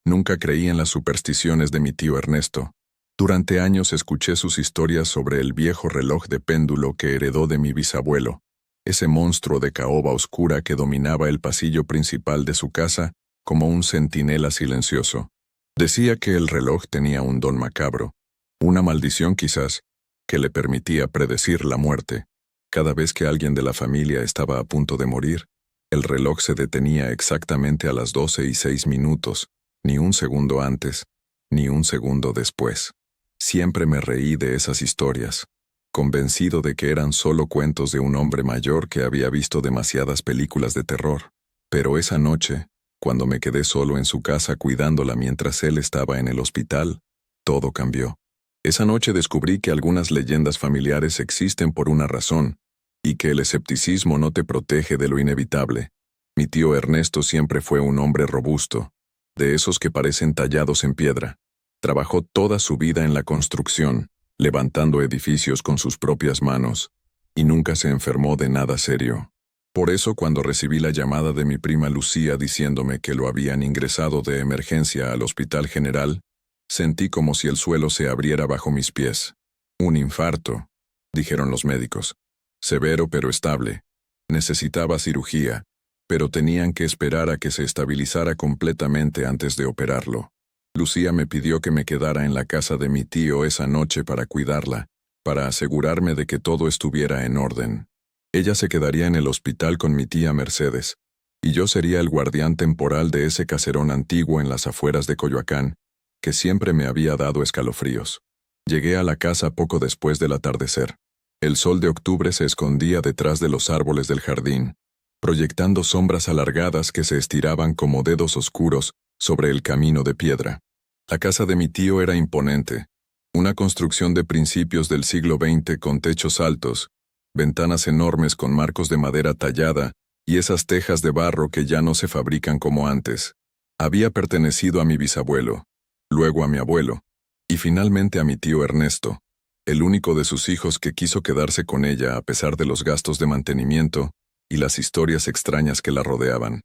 Nunca creí en las supersticiones de mi tío Ernesto. Durante años escuché sus historias sobre el viejo reloj de péndulo que heredó de mi bisabuelo, ese monstruo de caoba oscura que dominaba el pasillo principal de su casa como un centinela silencioso. Decía que el reloj tenía un don macabro, una maldición quizás, que le permitía predecir la muerte. Cada vez que alguien de la familia estaba a punto de morir, el reloj se detenía exactamente a las 12:06, ni un segundo antes, ni un segundo después. Siempre me reí de esas historias, convencido de que eran solo cuentos de un hombre mayor que había visto demasiadas películas de terror. Pero esa noche, cuando me quedé solo en su casa cuidándola mientras él estaba en el hospital, todo cambió. Esa noche descubrí que algunas leyendas familiares existen por una razón, y que el escepticismo no te protege de lo inevitable. Mi tío Ernesto siempre fue un hombre robusto, de esos que parecen tallados en piedra. Trabajó toda su vida en la construcción, levantando edificios con sus propias manos, y nunca se enfermó de nada serio. Por eso, cuando recibí la llamada de mi prima Lucía diciéndome que lo habían ingresado de emergencia al Hospital General, sentí como si el suelo se abriera bajo mis pies. Un infarto, dijeron los médicos. Severo pero estable. Necesitaba cirugía, pero tenían que esperar a que se estabilizara completamente antes de operarlo. Lucía me pidió que me quedara en la casa de mi tío esa noche para cuidarla, para asegurarme de que todo estuviera en orden. Ella se quedaría en el hospital con mi tía Mercedes, y yo sería el guardián temporal de ese caserón antiguo en las afueras de Coyoacán, que siempre me había dado escalofríos. Llegué a la casa poco después del atardecer. El sol de octubre se escondía detrás de los árboles del jardín, proyectando sombras alargadas que se estiraban como dedos oscuros sobre el camino de piedra. La casa de mi tío era imponente, una construcción de principios del siglo XX con techos altos, ventanas enormes con marcos de madera tallada y esas tejas de barro que ya no se fabrican como antes. Había pertenecido a mi bisabuelo, luego a mi abuelo, y finalmente a mi tío Ernesto, el único de sus hijos que quiso quedarse con ella a pesar de los gastos de mantenimiento y las historias extrañas que la rodeaban.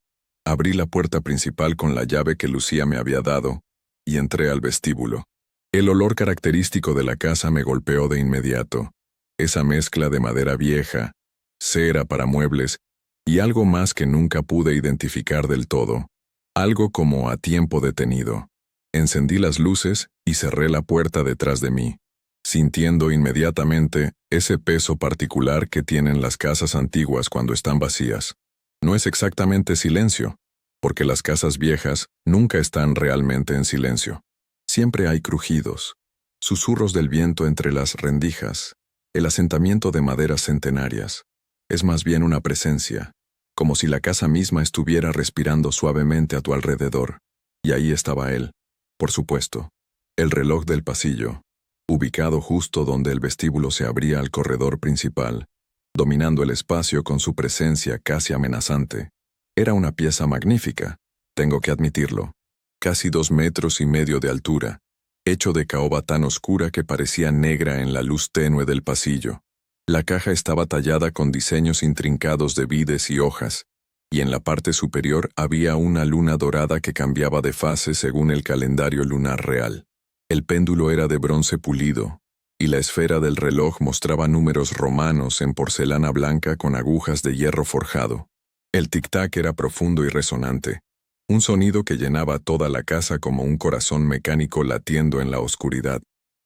Abrí la puerta principal con la llave que Lucía me había dado y entré al vestíbulo. El olor característico de la casa me golpeó de inmediato. Esa mezcla de madera vieja, cera para muebles y algo más que nunca pude identificar del todo. Algo como a tiempo detenido. Encendí las luces y cerré la puerta detrás de mí, sintiendo inmediatamente ese peso particular que tienen las casas antiguas cuando están vacías. No es exactamente silencio, porque las casas viejas nunca están realmente en silencio. Siempre hay crujidos, susurros del viento entre las rendijas, el asentamiento de maderas centenarias. Es más bien una presencia, como si la casa misma estuviera respirando suavemente a tu alrededor. Y ahí estaba él, por supuesto, el reloj del pasillo, ubicado justo donde el vestíbulo se abría al corredor principal, dominando el espacio con su presencia casi amenazante. Era una pieza magnífica, tengo que admitirlo. Casi 2,5 metros de altura, hecho de caoba tan oscura que parecía negra en la luz tenue del pasillo. La caja estaba tallada con diseños intrincados de vides y hojas, y en la parte superior había una luna dorada que cambiaba de fase según el calendario lunar real. El péndulo era de bronce pulido, y la esfera del reloj mostraba números romanos en porcelana blanca con agujas de hierro forjado. El tic-tac era profundo y resonante, un sonido que llenaba toda la casa como un corazón mecánico latiendo en la oscuridad.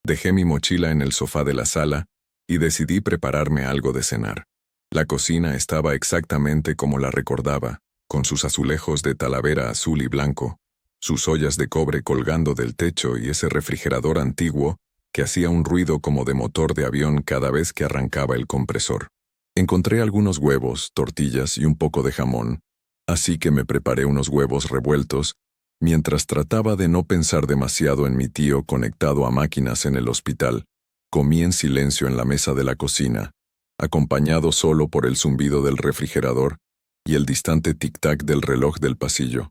Dejé mi mochila en el sofá de la sala y decidí prepararme algo de cenar. La cocina estaba exactamente como la recordaba, con sus azulejos de talavera azul y blanco, sus ollas de cobre colgando del techo y ese refrigerador antiguo que hacía un ruido como de motor de avión cada vez que arrancaba el compresor. Encontré algunos huevos, tortillas y un poco de jamón, así que me preparé unos huevos revueltos, mientras trataba de no pensar demasiado en mi tío conectado a máquinas en el hospital. Comí en silencio en la mesa de la cocina, acompañado solo por el zumbido del refrigerador y el distante tic-tac del reloj del pasillo.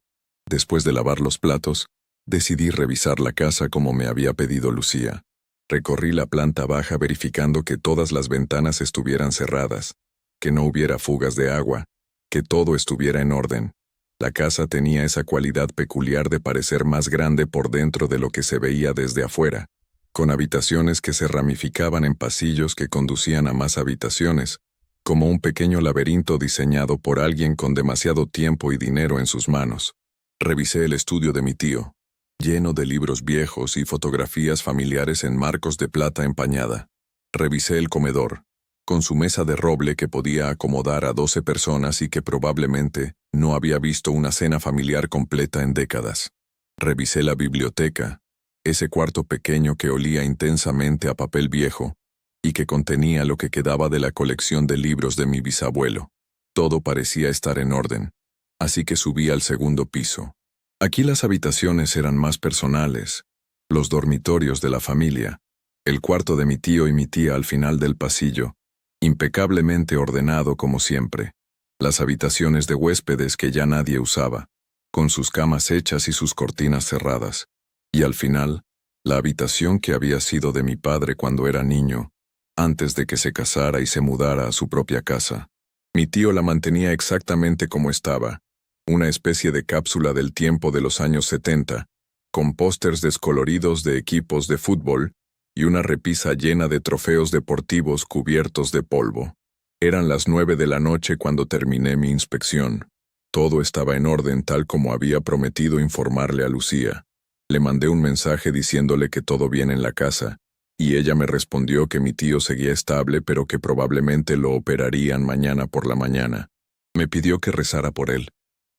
Después de lavar los platos, decidí revisar la casa como me había pedido Lucía. Recorrí la planta baja verificando que todas las ventanas estuvieran cerradas, que no hubiera fugas de agua, que todo estuviera en orden. La casa tenía esa cualidad peculiar de parecer más grande por dentro de lo que se veía desde afuera, con habitaciones que se ramificaban en pasillos que conducían a más habitaciones, como un pequeño laberinto diseñado por alguien con demasiado tiempo y dinero en sus manos. Revisé el estudio de mi tío, lleno de libros viejos y fotografías familiares en marcos de plata empañada. Revisé el comedor, con su mesa de roble que podía acomodar a 12 personas y que probablemente no había visto una cena familiar completa en décadas. Revisé la biblioteca, ese cuarto pequeño que olía intensamente a papel viejo y que contenía lo que quedaba de la colección de libros de mi bisabuelo. Todo parecía estar en orden, así que subí al segundo piso. Aquí las habitaciones eran más personales, los dormitorios de la familia, el cuarto de mi tío y mi tía al final del pasillo, impecablemente ordenado como siempre, las habitaciones de huéspedes que ya nadie usaba, con sus camas hechas y sus cortinas cerradas, y al final, la habitación que había sido de mi padre cuando era niño, antes de que se casara y se mudara a su propia casa. Mi tío la mantenía exactamente como estaba, una especie de cápsula del tiempo de los años 70, con pósters descoloridos de equipos de fútbol y una repisa llena de trofeos deportivos cubiertos de polvo. Eran las 9 de la noche cuando terminé mi inspección. Todo estaba en orden tal como había prometido informarle a Lucía. Le mandé un mensaje diciéndole que todo bien en la casa, y ella me respondió que mi tío seguía estable pero que probablemente lo operarían mañana por la mañana. Me pidió que rezara por él,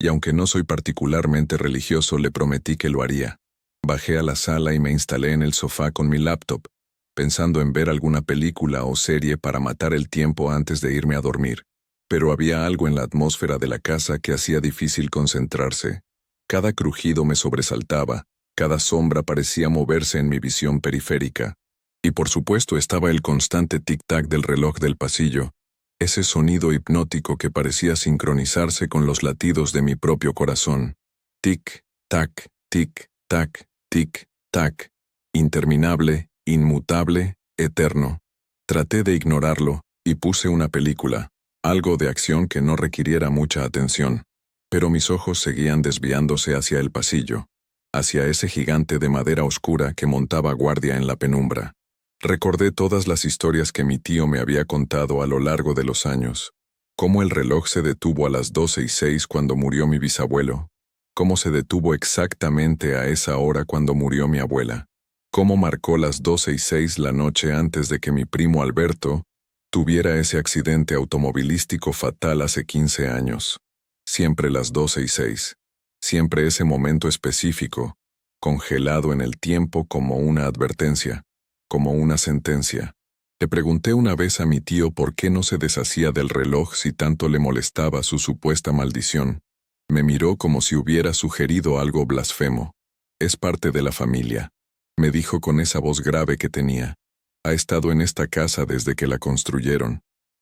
y aunque no soy particularmente religioso, le prometí que lo haría. Bajé a la sala y me instalé en el sofá con mi laptop, pensando en ver alguna película o serie para matar el tiempo antes de irme a dormir. Pero había algo en la atmósfera de la casa que hacía difícil concentrarse. Cada crujido me sobresaltaba, cada sombra parecía moverse en mi visión periférica. Y por supuesto estaba el constante tic-tac del reloj del pasillo, ese sonido hipnótico que parecía sincronizarse con los latidos de mi propio corazón. Tic-tac, tic-tac, tic-tac. Interminable, inmutable, eterno. Traté de ignorarlo y puse una película, algo de acción que no requiriera mucha atención. Pero mis ojos seguían desviándose hacia el pasillo, hacia ese gigante de madera oscura que montaba guardia en la penumbra. Recordé todas las historias que mi tío me había contado a lo largo de los años. Cómo el reloj se detuvo a las 12:06 cuando murió mi bisabuelo. Cómo se detuvo exactamente a esa hora cuando murió mi abuela. Cómo marcó las 12:06 la noche antes de que mi primo Alberto tuviera ese accidente automovilístico fatal hace 15 años. Siempre las 12:06. Siempre ese momento específico, congelado en el tiempo como una advertencia, como una sentencia. Le pregunté una vez a mi tío por qué no se deshacía del reloj si tanto le molestaba su supuesta maldición. Me miró como si hubiera sugerido algo blasfemo. Es parte de la familia, me dijo con esa voz grave que tenía. Ha estado en esta casa desde que la construyeron.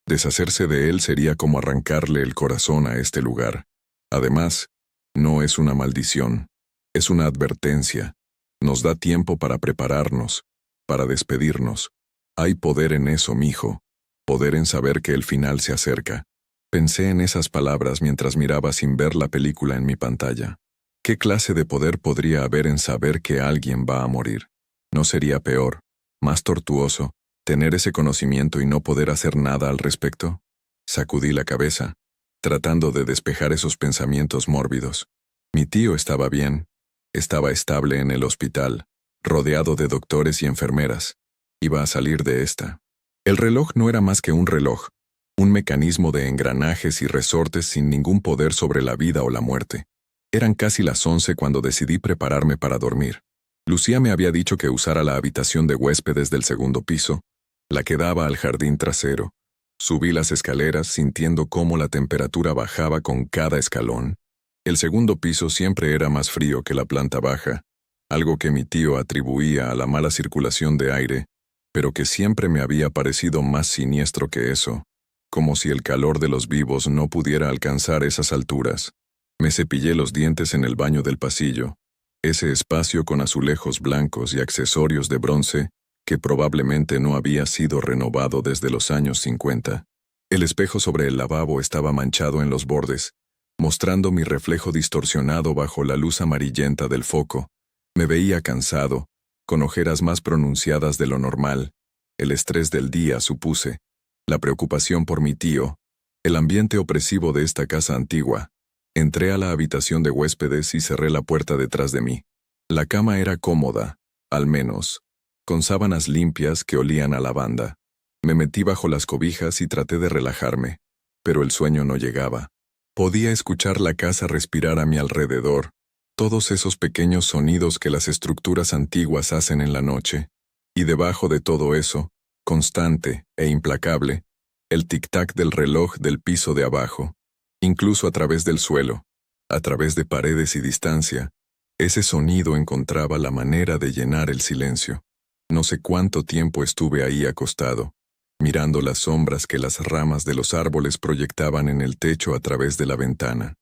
Deshacerse de él sería como arrancarle el corazón a este lugar. Además, no es una maldición, es una advertencia. Nos da tiempo para prepararnos, para despedirnos. Hay poder en eso, mijo. Poder en saber que el final se acerca. Pensé en esas palabras mientras miraba sin ver la película en mi pantalla. ¿Qué clase de poder podría haber en saber que alguien va a morir? ¿No sería peor, más tortuoso, tener ese conocimiento y no poder hacer nada al respecto? Sacudí la cabeza, tratando de despejar esos pensamientos mórbidos. Mi tío estaba bien, estaba estable en el hospital, rodeado de doctores y enfermeras. Iba a salir de esta. El reloj no era más que un reloj, un mecanismo de engranajes y resortes sin ningún poder sobre la vida o la muerte. Eran casi las 11 cuando decidí prepararme para dormir. Lucía me había dicho que usara la habitación de huéspedes del segundo piso, la que daba al jardín trasero. Subí las escaleras sintiendo cómo la temperatura bajaba con cada escalón. El segundo piso siempre era más frío que la planta baja, algo que mi tío atribuía a la mala circulación de aire, pero que siempre me había parecido más siniestro que eso, como si el calor de los vivos no pudiera alcanzar esas alturas. Me cepillé los dientes en el baño del pasillo, ese espacio con azulejos blancos y accesorios de bronce que probablemente no había sido renovado desde los años 50. El espejo sobre el lavabo estaba manchado en los bordes, mostrando mi reflejo distorsionado bajo la luz amarillenta del foco. Me veía cansado, con ojeras más pronunciadas de lo normal. El estrés del día, supuse, la preocupación por mi tío, el ambiente opresivo de esta casa antigua. Entré a la habitación de huéspedes y cerré la puerta detrás de mí. La cama era cómoda, al menos, con sábanas limpias que olían a lavanda. Me metí bajo las cobijas y traté de relajarme, pero el sueño no llegaba. Podía escuchar la casa respirar a mi alrededor, todos esos pequeños sonidos que las estructuras antiguas hacen en la noche. Y debajo de todo eso, constante e implacable, el tic-tac del reloj del piso de abajo, incluso a través del suelo, a través de paredes y distancia. Ese sonido encontraba la manera de llenar el silencio. No sé cuánto tiempo estuve ahí acostado, mirando las sombras que las ramas de los árboles proyectaban en el techo a través de la ventana.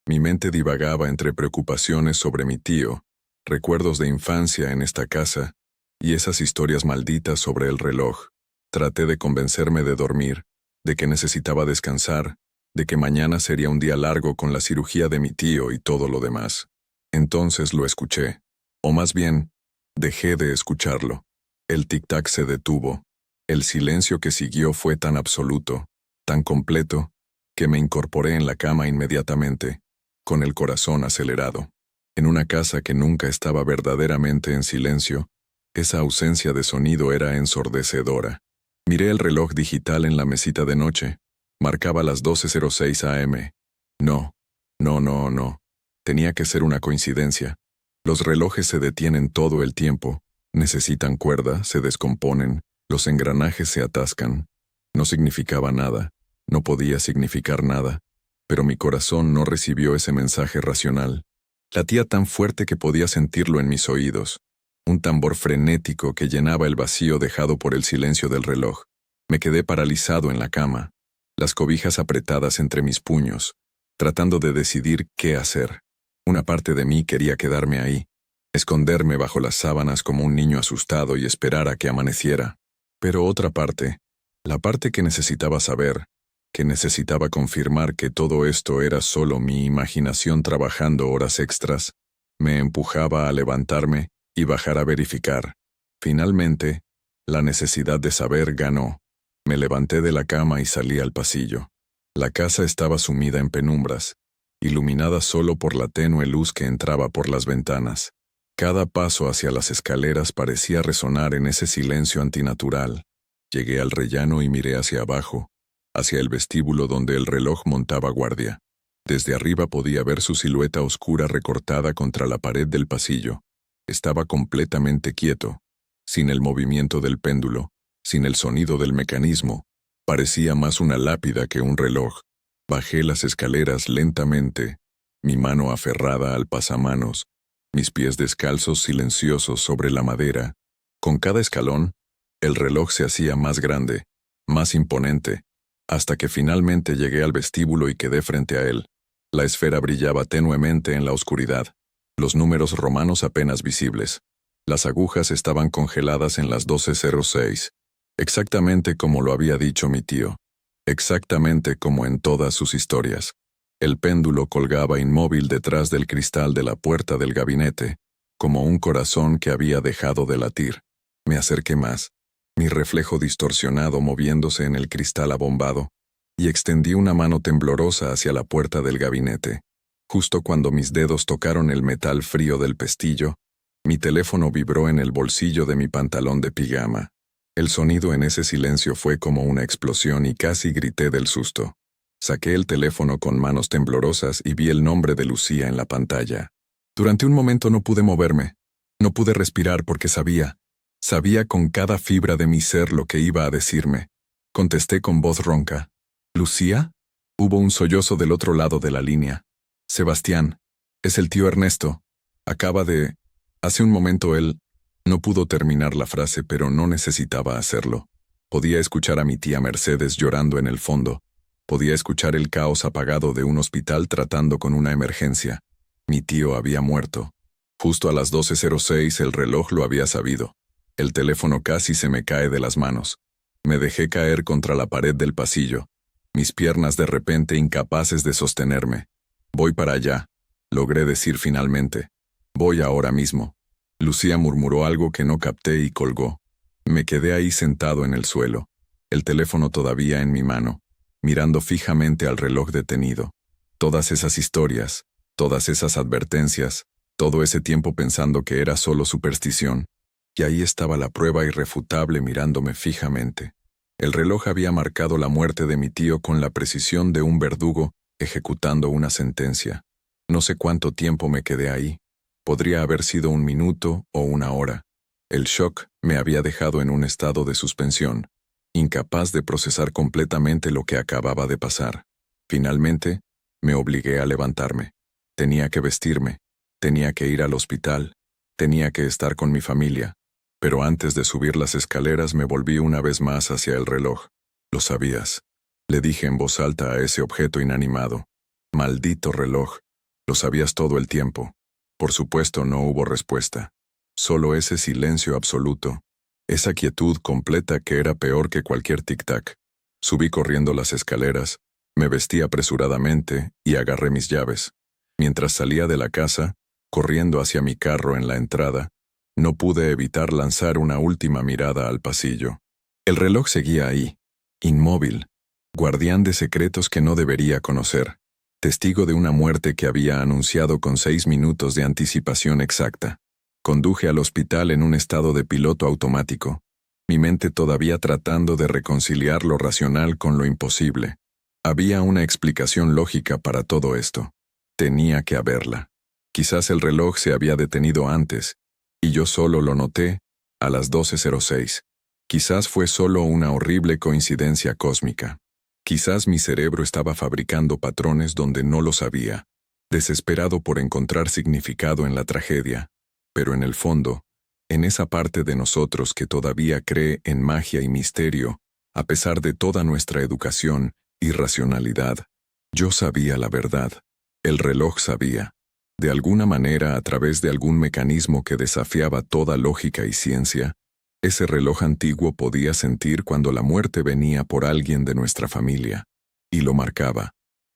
Mi mente divagaba entre preocupaciones sobre mi tío, recuerdos de infancia en esta casa, y esas historias malditas sobre el reloj. Traté de convencerme de dormir, de que necesitaba descansar, de que mañana sería un día largo con la cirugía de mi tío y todo lo demás. Entonces lo escuché, o más bien, dejé de escucharlo. El tic-tac se detuvo. El silencio que siguió fue tan absoluto, tan completo, que me incorporé en la cama inmediatamente, con el corazón acelerado. En una casa que nunca estaba verdaderamente en silencio, esa ausencia de sonido era ensordecedora. Miré el reloj digital en la mesita de noche. Marcaba las 12:06 am. No. Tenía que ser una coincidencia. Los relojes se detienen todo el tiempo. Necesitan cuerda, se descomponen, los engranajes se atascan. No significaba nada, no podía significar nada, pero mi corazón no recibió ese mensaje racional. Latía tan fuerte que podía sentirlo en mis oídos, un tambor frenético que llenaba el vacío dejado por el silencio del reloj. Me quedé paralizado en la cama, las cobijas apretadas entre mis puños, tratando de decidir qué hacer. Una parte de mí quería quedarme ahí, esconderme bajo las sábanas como un niño asustado y esperar a que amaneciera. Pero otra parte, la parte que necesitaba saber, que necesitaba confirmar que todo esto era solo mi imaginación trabajando horas extras, me empujaba a levantarme y bajar a verificar. Finalmente, la necesidad de saber ganó. Me levanté de la cama y salí al pasillo. La casa estaba sumida en penumbras, iluminada solo por la tenue luz que entraba por las ventanas. Cada paso hacia las escaleras parecía resonar en ese silencio antinatural. Llegué al rellano y miré hacia abajo, hacia el vestíbulo donde el reloj montaba guardia. Desde arriba podía ver su silueta oscura recortada contra la pared del pasillo. Estaba completamente quieto, sin el movimiento del péndulo, sin el sonido del mecanismo. Parecía más una lápida que un reloj. Bajé las escaleras lentamente, mi mano aferrada al pasamanos, mis pies descalzos silenciosos sobre la madera. Con cada escalón, el reloj se hacía más grande, más imponente, hasta que finalmente llegué al vestíbulo y quedé frente a él. La esfera brillaba tenuemente en la oscuridad, los números romanos apenas visibles. Las agujas estaban congeladas en las 12:06, exactamente como lo había dicho mi tío, exactamente como en todas sus historias. El péndulo colgaba inmóvil detrás del cristal de la puerta del gabinete, como un corazón que había dejado de latir. Me acerqué más, mi reflejo distorsionado moviéndose en el cristal abombado, y extendí una mano temblorosa hacia la puerta del gabinete. Justo cuando mis dedos tocaron el metal frío del pestillo, mi teléfono vibró en el bolsillo de mi pantalón de pijama. El sonido en ese silencio fue como una explosión y casi grité del susto. Saqué el teléfono con manos temblorosas y vi el nombre de Lucía en la pantalla. Durante un momento no pude moverme, no pude respirar porque sabía con cada fibra de mi ser lo que iba a decirme. Contesté con voz ronca. ¿Lucía? Hubo un sollozo del otro lado de la línea. Sebastián, es el tío Ernesto. Hace un momento él... No pudo terminar la frase, pero no necesitaba hacerlo. Podía escuchar a mi tía Mercedes llorando en el fondo. Podía escuchar el caos apagado de un hospital tratando con una emergencia. Mi tío había muerto. Justo a las 12:06 el reloj lo había sabido. El teléfono casi se me cae de las manos. Me dejé caer contra la pared del pasillo, mis piernas de repente incapaces de sostenerme. Voy para allá, logré decir finalmente. Voy ahora mismo. Lucía murmuró algo que no capté y colgó. Me quedé ahí sentado en el suelo, el teléfono todavía en mi mano, mirando fijamente al reloj detenido. Todas esas historias, todas esas advertencias, todo ese tiempo pensando que era solo superstición. Y ahí estaba la prueba irrefutable mirándome fijamente. El reloj había marcado la muerte de mi tío con la precisión de un verdugo ejecutando una sentencia. No sé cuánto tiempo me quedé ahí. Podría haber sido un minuto o una hora. El shock me había dejado en un estado de suspensión, incapaz de procesar completamente lo que acababa de pasar. Finalmente, me obligué a levantarme. Tenía que vestirme, tenía que ir al hospital, tenía que estar con mi familia. Pero antes de subir las escaleras me volví una vez más hacia el reloj. Lo sabías. Le dije en voz alta a ese objeto inanimado. Maldito reloj. Lo sabías todo el tiempo. Por supuesto no hubo respuesta. Solo ese silencio absoluto. Esa quietud completa que era peor que cualquier tic-tac. Subí corriendo las escaleras, me vestí apresuradamente y agarré mis llaves. Mientras salía de la casa, corriendo hacia mi carro en la entrada, no pude evitar lanzar una última mirada al pasillo. El reloj seguía ahí, inmóvil, guardián de secretos que no debería conocer, testigo de una muerte que había anunciado con 6 minutos de anticipación exacta. Conduje al hospital en un estado de piloto automático, mi mente todavía tratando de reconciliar lo racional con lo imposible. Había una explicación lógica para todo esto. Tenía que haberla. Quizás el reloj se había detenido antes, y yo solo lo noté a las 12:06. Quizás fue solo una horrible coincidencia cósmica. Quizás mi cerebro estaba fabricando patrones donde no lo sabía, desesperado por encontrar significado en la tragedia. Pero en el fondo, en esa parte de nosotros que todavía cree en magia y misterio, a pesar de toda nuestra educación y racionalidad, yo sabía la verdad. El reloj sabía. De alguna manera, a través de algún mecanismo que desafiaba toda lógica y ciencia, ese reloj antiguo podía sentir cuando la muerte venía por alguien de nuestra familia. Y lo marcaba.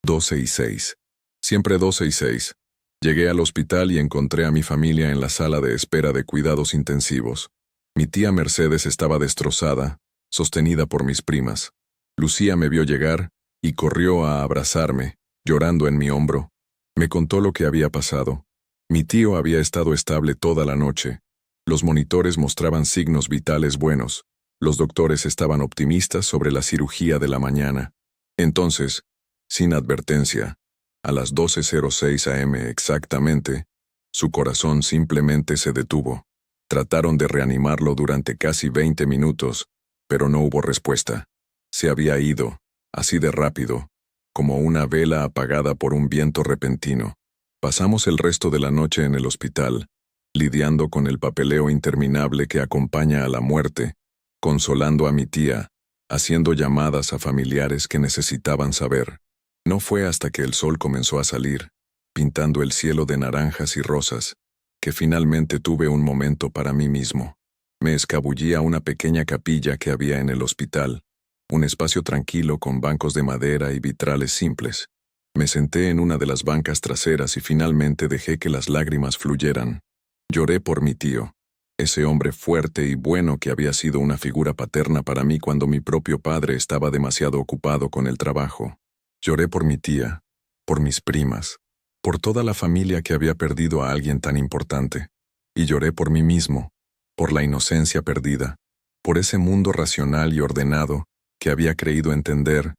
12:06. Siempre 12:06. Llegué al hospital y encontré a mi familia en la sala de espera de cuidados intensivos. Mi tía Mercedes estaba destrozada, sostenida por mis primas. Lucía me vio llegar y corrió a abrazarme, llorando en mi hombro. Me contó lo que había pasado. Mi tío había estado estable toda la noche. Los monitores mostraban signos vitales buenos. Los doctores estaban optimistas sobre la cirugía de la mañana. Entonces, sin advertencia, a las 12:06 am exactamente, su corazón simplemente se detuvo. Trataron de reanimarlo durante casi 20 minutos, pero no hubo respuesta. Se había ido, así de rápido, como una vela apagada por un viento repentino. Pasamos el resto de la noche en el hospital, lidiando con el papeleo interminable que acompaña a la muerte, consolando a mi tía, haciendo llamadas a familiares que necesitaban saber. No fue hasta que el sol comenzó a salir, pintando el cielo de naranjas y rosas, que finalmente tuve un momento para mí mismo. Me escabullí a una pequeña capilla que había en el hospital, un espacio tranquilo con bancos de madera y vitrales simples. Me senté en una de las bancas traseras y finalmente dejé que las lágrimas fluyeran. Lloré por mi tío, ese hombre fuerte y bueno que había sido una figura paterna para mí cuando mi propio padre estaba demasiado ocupado con el trabajo. Lloré por mi tía, por mis primas, por toda la familia que había perdido a alguien tan importante. Y lloré por mí mismo, por la inocencia perdida, por ese mundo racional y ordenado que había creído entender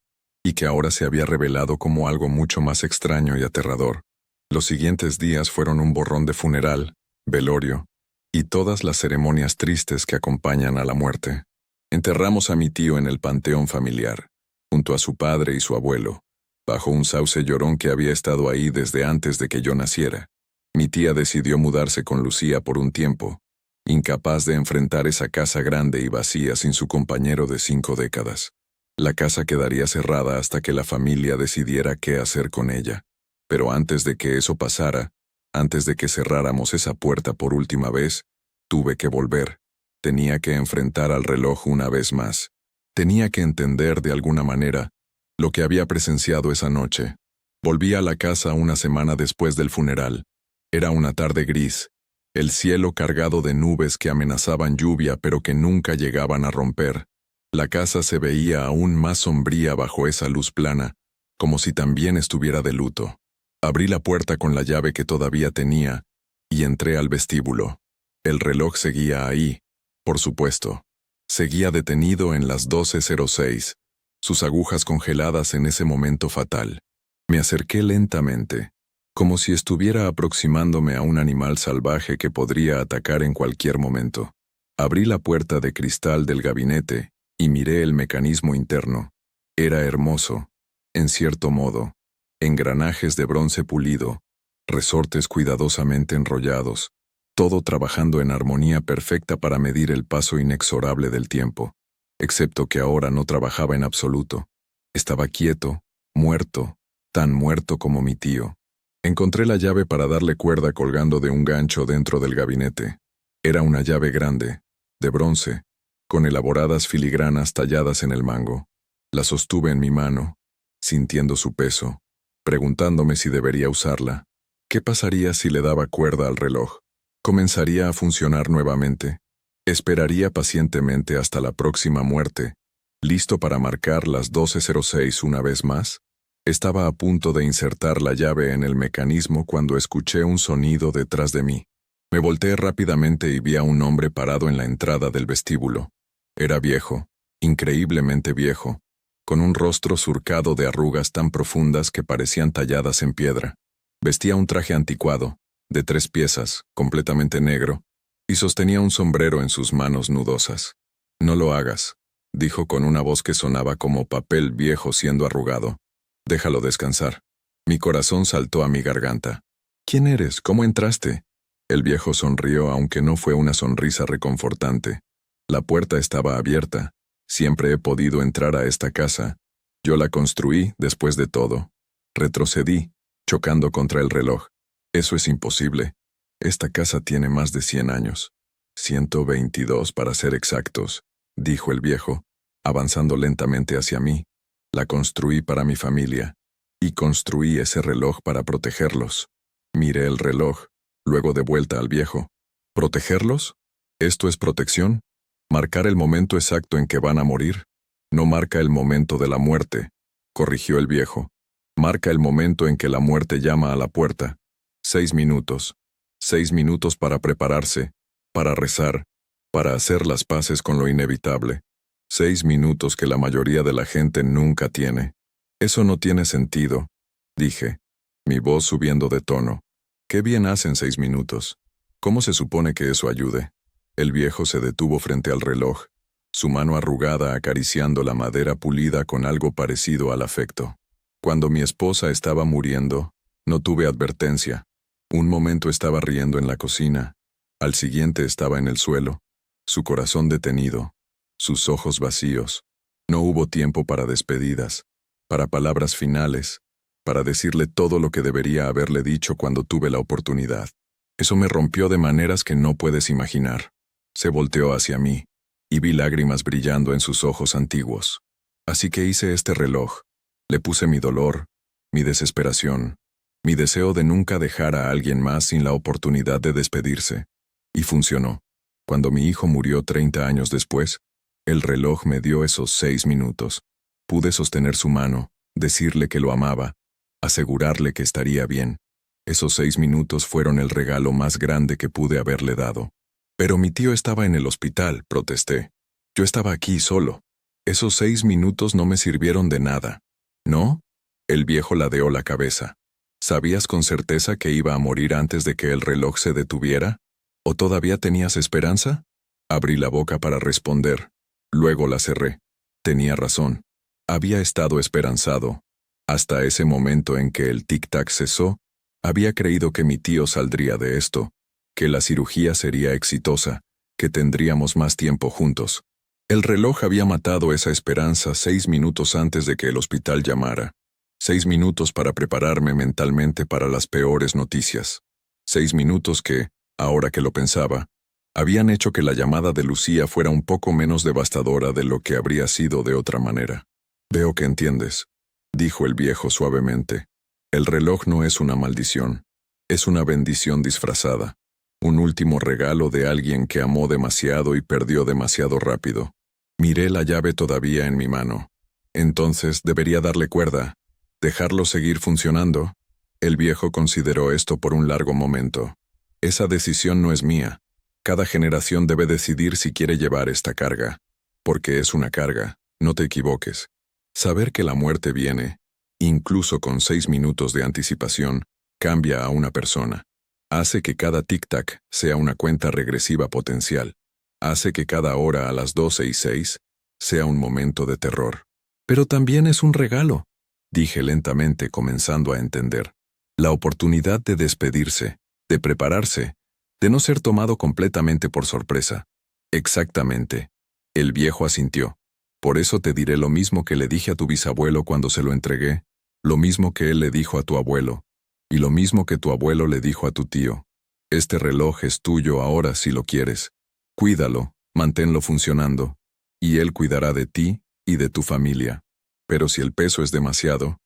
y que ahora se había revelado como algo mucho más extraño y aterrador. Los siguientes días fueron un borrón de funeral, velorio y todas las ceremonias tristes que acompañan a la muerte. Enterramos a mi tío en el panteón familiar, junto a su padre y su abuelo, bajo un sauce llorón que había estado ahí desde antes de que yo naciera. Mi tía decidió mudarse con Lucía por un tiempo, incapaz de enfrentar esa casa grande y vacía sin su compañero de 5 décadas. La casa quedaría cerrada hasta que la familia decidiera qué hacer con ella. Pero antes de que eso pasara, antes de que cerráramos esa puerta por última vez, tuve que volver. Tenía que enfrentar al reloj una vez más. Tenía que entender de alguna manera lo que había presenciado esa noche. Volví a la casa una semana después del funeral. Era una tarde gris, el cielo cargado de nubes que amenazaban lluvia pero que nunca llegaban a romper. La casa se veía aún más sombría bajo esa luz plana, como si también estuviera de luto. Abrí la puerta con la llave que todavía tenía y entré al vestíbulo. El reloj seguía ahí, por supuesto. Seguía detenido en las 12:06, sus agujas congeladas en ese momento fatal. Me acerqué lentamente, como si estuviera aproximándome a un animal salvaje que podría atacar en cualquier momento. Abrí la puerta de cristal del gabinete y miré el mecanismo interno. Era hermoso, en cierto modo. Engranajes de bronce pulido, resortes cuidadosamente enrollados, todo trabajando en armonía perfecta para medir el paso inexorable del tiempo. Excepto que ahora no trabajaba en absoluto. Estaba quieto, muerto, tan muerto como mi tío. Encontré la llave para darle cuerda colgando de un gancho dentro del gabinete. Era una llave grande, de bronce, con elaboradas filigranas talladas en el mango. La sostuve en mi mano, sintiendo su peso, preguntándome si debería usarla. ¿Qué pasaría si le daba cuerda al reloj? ¿Comenzaría a funcionar nuevamente? Esperaría pacientemente hasta la próxima muerte, listo para marcar las 12:06 una vez más. Estaba a punto de insertar la llave en el mecanismo cuando escuché un sonido detrás de mí. Me volteé rápidamente y vi a un hombre parado en la entrada del vestíbulo. Era viejo, increíblemente viejo, con un rostro surcado de arrugas tan profundas que parecían talladas en piedra. Vestía un traje anticuado, de 3 piezas, completamente negro, y sostenía un sombrero en sus manos nudosas. «No lo hagas», dijo con una voz que sonaba como papel viejo siendo arrugado. «Déjalo descansar». Mi corazón saltó a mi garganta. «¿Quién eres? ¿Cómo entraste?» El viejo sonrió, aunque no fue una sonrisa reconfortante. La puerta estaba abierta. Siempre he podido entrar a esta casa. Yo la construí, después de todo. Retrocedí, chocando contra el reloj. Eso es imposible. Esta casa tiene más de 100 años. 122 para ser exactos, dijo el viejo, avanzando lentamente hacia mí. La construí para mi familia, y construí ese reloj para protegerlos. Miré el reloj, luego de vuelta al viejo. ¿Protegerlos? ¿Esto es protección? ¿Marcar el momento exacto en que van a morir? No marca el momento de la muerte, corrigió el viejo. Marca el momento en que la muerte llama a la puerta. 6 minutos. 6 minutos para prepararse, para rezar, para hacer las paces con lo inevitable. 6 minutos que la mayoría de la gente nunca tiene. Eso no tiene sentido, dije, mi voz subiendo de tono. ¿Qué bien hacen 6 minutos? ¿Cómo se supone que eso ayude? El viejo se detuvo frente al reloj, su mano arrugada acariciando la madera pulida con algo parecido al afecto. Cuando mi esposa estaba muriendo, no tuve advertencia. Un momento estaba riendo en la cocina, al siguiente estaba en el suelo, su corazón detenido, sus ojos vacíos. No hubo tiempo para despedidas, para palabras finales, para decirle todo lo que debería haberle dicho cuando tuve la oportunidad. Eso me rompió de maneras que no puedes imaginar. Se volteó hacia mí, y vi lágrimas brillando en sus ojos antiguos. Así que hice este reloj. Le puse mi dolor, mi desesperación, mi deseo de nunca dejar a alguien más sin la oportunidad de despedirse. Y funcionó. Cuando mi hijo murió 30 años después, el reloj me dio esos 6 minutos. Pude sostener su mano, decirle que lo amaba, asegurarle que estaría bien. Esos 6 minutos fueron el regalo más grande que pude haberle dado. Pero mi tío estaba en el hospital, protesté. Yo estaba aquí solo. Esos 6 minutos no me sirvieron de nada. ¿No? El viejo ladeó la cabeza. ¿Sabías con certeza que iba a morir antes de que el reloj se detuviera? ¿O todavía tenías esperanza? Abrí la boca para responder. Luego la cerré. Tenía razón. Había estado esperanzado. Hasta ese momento en que el tic-tac cesó, había creído que mi tío saldría de esto, que la cirugía sería exitosa, que tendríamos más tiempo juntos. El reloj había matado esa esperanza 6 minutos antes de que el hospital llamara. 6 minutos para prepararme mentalmente para las peores noticias. 6 minutos que, ahora que lo pensaba, habían hecho que la llamada de Lucía fuera un poco menos devastadora de lo que habría sido de otra manera. Veo que entiendes, dijo el viejo suavemente. El reloj no es una maldición, es una bendición disfrazada, un último regalo de alguien que amó demasiado y perdió demasiado rápido. Miré la llave todavía en mi mano. Entonces debería darle cuerda, dejarlo seguir funcionando. El viejo consideró esto por un largo momento. Esa decisión no es mía. Cada generación debe decidir si quiere llevar esta carga. Porque es una carga, no te equivoques. Saber que la muerte viene, incluso con 6 minutos de anticipación, cambia a una persona. Hace que cada tic-tac sea una cuenta regresiva potencial. Hace que cada hora a las 12:06 sea un momento de terror. Pero también es un regalo, dije lentamente, comenzando a entender. La oportunidad de despedirse, de prepararse, de no ser tomado completamente por sorpresa. Exactamente. El viejo asintió. Por eso te diré lo mismo que le dije a tu bisabuelo cuando se lo entregué, lo mismo que él le dijo a tu abuelo, y lo mismo que tu abuelo le dijo a tu tío. Este reloj es tuyo ahora si lo quieres. Cuídalo, manténlo funcionando, y él cuidará de ti y de tu familia. Pero si el peso es demasiado,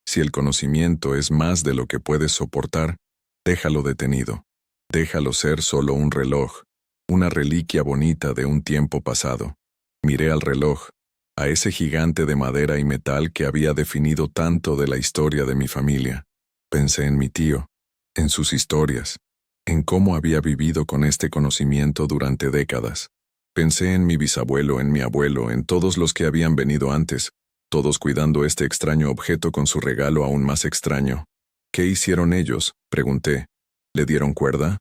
si el conocimiento es más de lo que puedes soportar, déjalo detenido. Déjalo ser solo un reloj, una reliquia bonita de un tiempo pasado. Miré al reloj, a ese gigante de madera y metal que había definido tanto de la historia de mi familia. Pensé en mi tío, en sus historias, en cómo había vivido con este conocimiento durante décadas. Pensé en mi bisabuelo, en mi abuelo, en todos los que habían venido antes, todos cuidando este extraño objeto con su regalo aún más extraño. ¿Qué hicieron ellos?, pregunté. ¿Le dieron cuerda?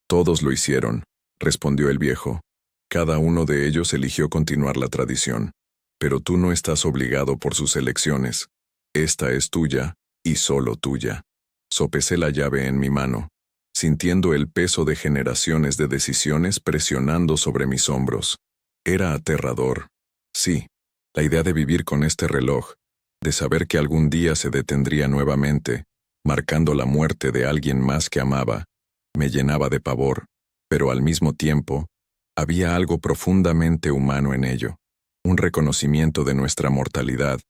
Todos lo hicieron, respondió el viejo. Cada uno de ellos eligió continuar la tradición. Pero tú no estás obligado por sus elecciones. Esta es tuya, y solo tuya. Sopesé la llave en mi mano, sintiendo el peso de generaciones de decisiones presionando sobre mis hombros. Era aterrador. Sí, la idea de vivir con este reloj, de saber que algún día se detendría nuevamente, marcando la muerte de alguien más que amaba, me llenaba de pavor, pero al mismo tiempo, había algo profundamente humano en ello, un reconocimiento de nuestra mortalidad,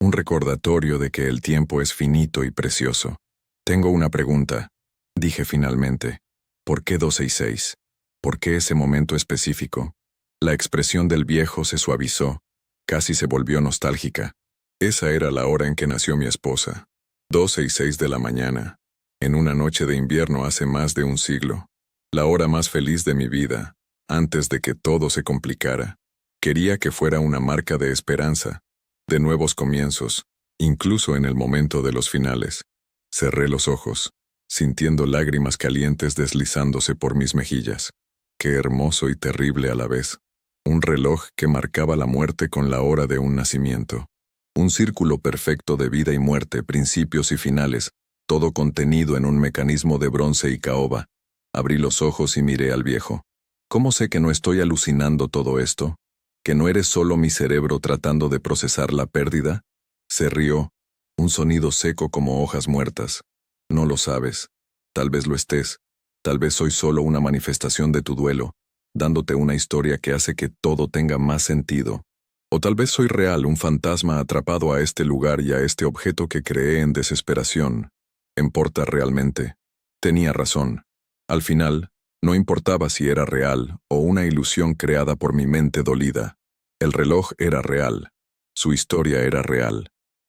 un recordatorio de que el tiempo es finito y precioso. Tengo una pregunta, dije finalmente. ¿Por qué 12:06? ¿Por qué ese momento específico? La expresión del viejo se suavizó, casi se volvió nostálgica. Esa era la hora en que nació mi esposa. 12:06 de la mañana, en una noche de invierno hace más de un siglo. La hora más feliz de mi vida, antes de que todo se complicara. Quería que fuera una marca de esperanza, de nuevos comienzos, incluso en el momento de los finales. Cerré los ojos, sintiendo lágrimas calientes deslizándose por mis mejillas. Qué hermoso y terrible a la vez. Un reloj que marcaba la muerte con la hora de un nacimiento. Un círculo perfecto de vida y muerte, principios y finales, todo contenido en un mecanismo de bronce y caoba. Abrí los ojos y miré al viejo. ¿Cómo sé que no estoy alucinando todo esto? ¿Que no eres solo mi cerebro tratando de procesar la pérdida? Se rió, un sonido seco como hojas muertas. No lo sabes. Tal vez lo estés. Tal vez soy solo una manifestación de tu duelo, dándote una historia que hace que todo tenga más sentido. O tal vez soy real, un fantasma atrapado a este lugar y a este objeto que creé en desesperación. ¿Importa realmente? Tenía razón. Al final, no importaba si era real o una ilusión creada por mi mente dolida. El reloj era real. Su historia era real.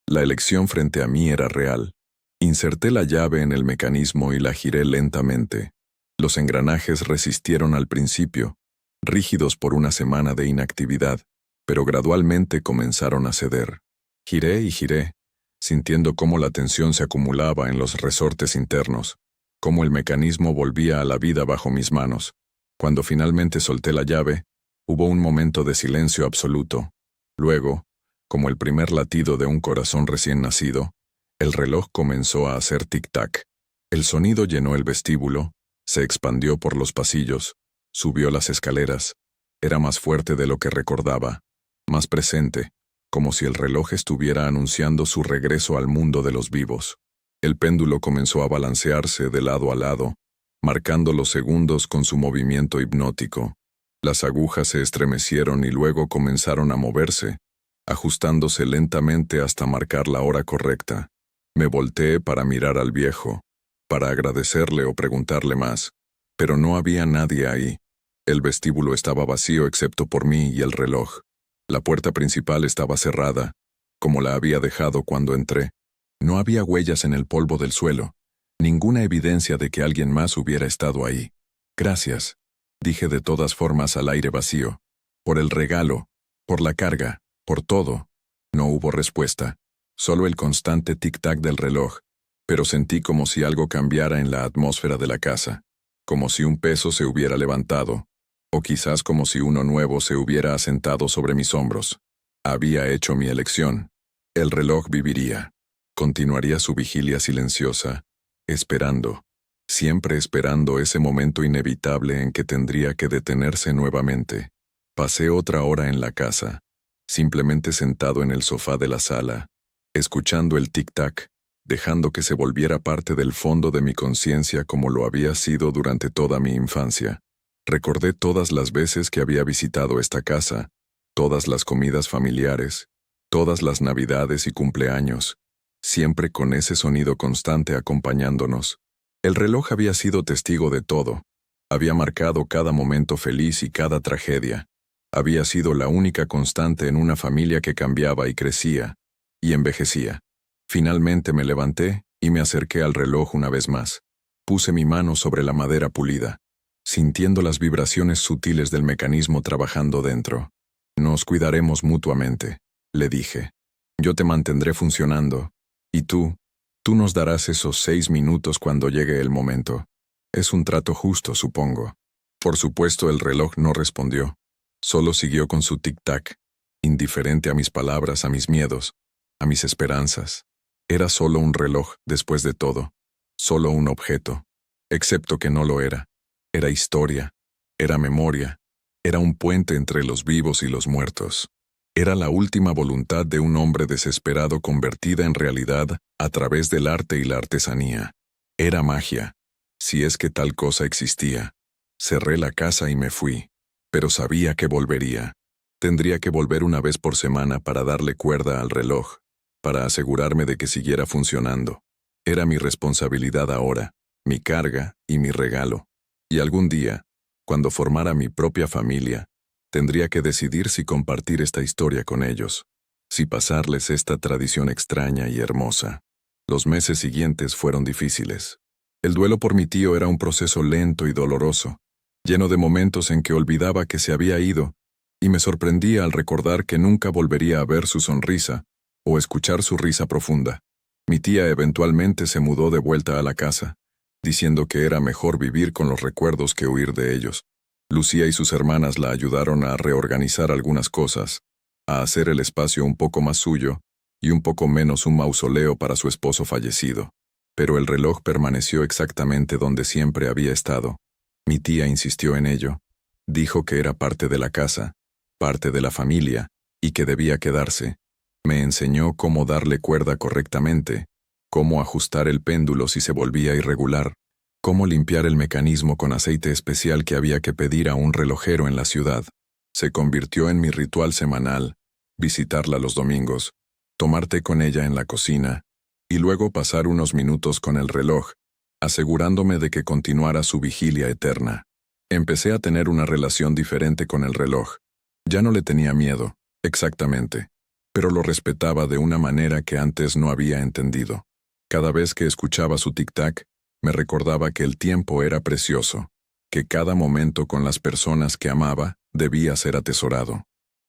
La elección frente a mí era real. Inserté la llave en el mecanismo y la giré lentamente. Los engranajes resistieron al principio, rígidos por una semana de inactividad, pero gradualmente comenzaron a ceder. Giré y giré, sintiendo cómo la tensión se acumulaba en los resortes internos, cómo el mecanismo volvía a la vida bajo mis manos. Cuando finalmente solté la llave, hubo un momento de silencio absoluto. Luego, como el primer latido de un corazón recién nacido, el reloj comenzó a hacer tic-tac. El sonido llenó el vestíbulo, se expandió por los pasillos, subió las escaleras. Era más fuerte de lo que recordaba, más presente, como si el reloj estuviera anunciando su regreso al mundo de los vivos. El péndulo comenzó a balancearse de lado a lado, marcando los segundos con su movimiento hipnótico. Las agujas se estremecieron y luego comenzaron a moverse, ajustándose lentamente hasta marcar la hora correcta. Me volteé para mirar al viejo, para agradecerle o preguntarle más, pero no había nadie ahí. El vestíbulo estaba vacío excepto por mí y el reloj. La puerta principal estaba cerrada, como la había dejado cuando entré. No había huellas en el polvo del suelo, ninguna evidencia de que alguien más hubiera estado ahí. Gracias, dije de todas formas al aire vacío. Por el regalo, por la carga, por todo. No hubo respuesta, solo el constante tic-tac del reloj, pero sentí como si algo cambiara en la atmósfera de la casa, como si un peso se hubiera levantado, o quizás como si uno nuevo se hubiera asentado sobre mis hombros. Había hecho mi elección. El reloj viviría. Continuaría su vigilia silenciosa, esperando, siempre esperando ese momento inevitable en que tendría que detenerse nuevamente. Pasé otra hora en la casa, simplemente sentado en el sofá de la sala, escuchando el tic-tac, dejando que se volviera parte del fondo de mi conciencia como lo había sido durante toda mi infancia. Recordé todas las veces que había visitado esta casa, todas las comidas familiares, todas las navidades y cumpleaños, siempre con ese sonido constante acompañándonos. El reloj había sido testigo de todo, había marcado cada momento feliz y cada tragedia. Había sido la única constante en una familia que cambiaba y crecía, y envejecía. Finalmente me levanté y me acerqué al reloj una vez más. Puse mi mano sobre la madera pulida, sintiendo las vibraciones sutiles del mecanismo trabajando dentro. Nos cuidaremos mutuamente, le dije. Yo te mantendré funcionando, y tú nos darás esos 6 minutos cuando llegue el momento. Es un trato justo, supongo. Por supuesto, el reloj no respondió. Solo siguió con su tic-tac, indiferente a mis palabras, a mis miedos, a mis esperanzas. Era solo un reloj, después de todo. Solo un objeto. Excepto que no lo era. Era historia. Era memoria. Era un puente entre los vivos y los muertos. Era la última voluntad de un hombre desesperado convertida en realidad a través del arte y la artesanía. Era magia, si es que tal cosa existía. Cerré la casa y me fui, pero sabía que volvería. Tendría que volver una vez por semana para darle cuerda al reloj, para asegurarme de que siguiera funcionando. Era mi responsabilidad ahora, mi carga y mi regalo. Y algún día, cuando formara mi propia familia, tendría que decidir si compartir esta historia con ellos, si pasarles esta tradición extraña y hermosa. Los meses siguientes fueron difíciles. El duelo por mi tío era un proceso lento y doloroso, lleno de momentos en que olvidaba que se había ido, y me sorprendía al recordar que nunca volvería a ver su sonrisa o escuchar su risa profunda. Mi tía eventualmente se mudó de vuelta a la casa, diciendo que era mejor vivir con los recuerdos que huir de ellos. Lucía y sus hermanas la ayudaron a reorganizar algunas cosas, a hacer el espacio un poco más suyo y un poco menos un mausoleo para su esposo fallecido. Pero el reloj permaneció exactamente donde siempre había estado. Mi tía insistió en ello. Dijo que era parte de la casa, parte de la familia, y que debía quedarse. Me enseñó cómo darle cuerda correctamente, cómo ajustar el péndulo si se volvía irregular, cómo limpiar el mecanismo con aceite especial que había que pedir a un relojero en la ciudad. Se convirtió en mi ritual semanal, visitarla los domingos, tomar té con ella en la cocina, y luego pasar unos minutos con el reloj, asegurándome de que continuara su vigilia eterna. Empecé a tener una relación diferente con el reloj. Ya no le tenía miedo, exactamente, pero lo respetaba de una manera que antes no había entendido. Cada vez que escuchaba su tic-tac, me recordaba que el tiempo era precioso, que cada momento con las personas que amaba debía ser atesorado.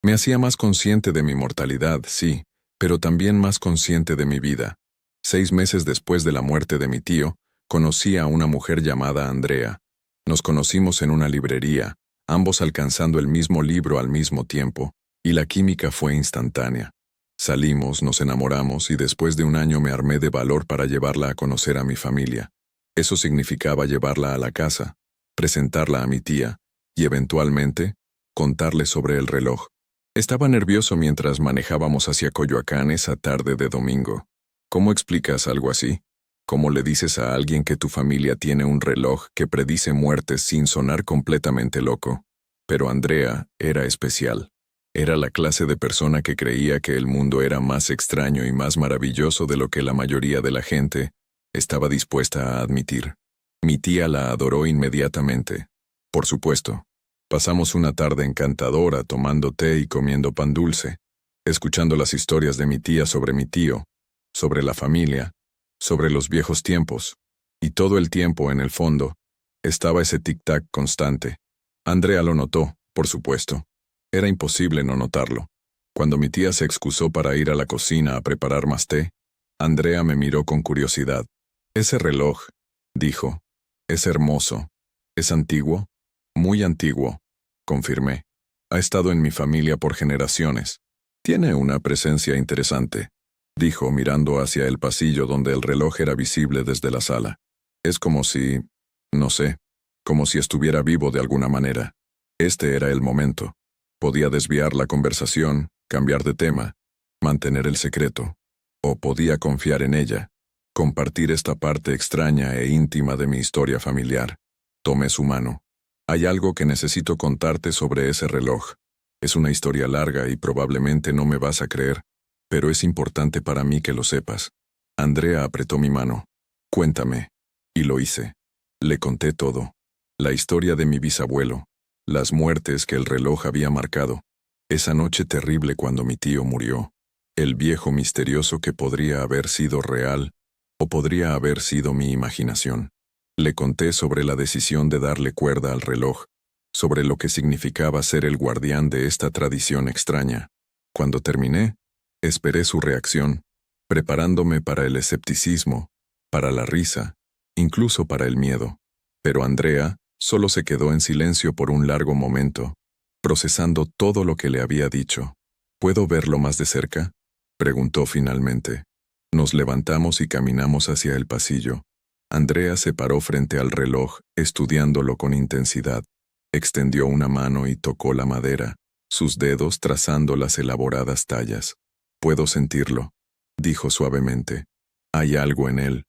Me hacía más consciente de mi mortalidad, sí, pero también más consciente de mi vida. 6 meses después de la muerte de mi tío, conocí a una mujer llamada Andrea. Nos conocimos en una librería, ambos alcanzando el mismo libro al mismo tiempo, y la química fue instantánea. Salimos, nos enamoramos y después de un año me armé de valor para llevarla a conocer a mi familia. Eso significaba llevarla a la casa, presentarla a mi tía y, eventualmente, contarle sobre el reloj. Estaba nervioso mientras manejábamos hacia Coyoacán esa tarde de domingo. ¿Cómo explicas algo así? ¿Cómo le dices a alguien que tu familia tiene un reloj que predice muertes sin sonar completamente loco? Pero Andrea era especial. Era la clase de persona que creía que el mundo era más extraño y más maravilloso de lo que la mayoría de la gente estaba dispuesta a admitir. Mi tía la adoró inmediatamente. Por supuesto. Pasamos una tarde encantadora tomando té y comiendo pan dulce, escuchando las historias de mi tía sobre mi tío, sobre la familia, sobre los viejos tiempos, y todo el tiempo, en el fondo, estaba ese tic-tac constante. Andrea lo notó, por supuesto. Era imposible no notarlo. Cuando mi tía se excusó para ir a la cocina a preparar más té, Andrea me miró con curiosidad. «Ese reloj», dijo, «es hermoso. ¿Es antiguo?» «Muy antiguo», confirmé. «Ha estado en mi familia por generaciones. Tiene una presencia interesante», dijo mirando hacia el pasillo donde el reloj era visible desde la sala. «Es como si, no sé, como si estuviera vivo de alguna manera». Este era el momento. Podía desviar la conversación, cambiar de tema, mantener el secreto, o podía confiar en ella, compartir esta parte extraña e íntima de mi historia familiar. Tomé su mano. «Hay algo que necesito contarte sobre ese reloj. Es una historia larga y probablemente no me vas a creer, pero es importante para mí que lo sepas». Andrea apretó mi mano. «Cuéntame». Y lo hice. Le conté todo. La historia de mi bisabuelo, las muertes que el reloj había marcado, esa noche terrible cuando mi tío murió, el viejo misterioso que podría haber sido real o podría haber sido mi imaginación. Le conté sobre la decisión de darle cuerda al reloj, sobre lo que significaba ser el guardián de esta tradición extraña. Cuando terminé, esperé su reacción, preparándome para el escepticismo, para la risa, incluso para el miedo. Pero Andrea solo se quedó en silencio por un largo momento, procesando todo lo que le había dicho. «¿Puedo verlo más de cerca?», preguntó finalmente. Nos levantamos y caminamos hacia el pasillo. Andrea se paró frente al reloj, estudiándolo con intensidad. Extendió una mano y tocó la madera, sus dedos trazando las elaboradas tallas. «Puedo sentirlo», dijo suavemente. «Hay algo en él.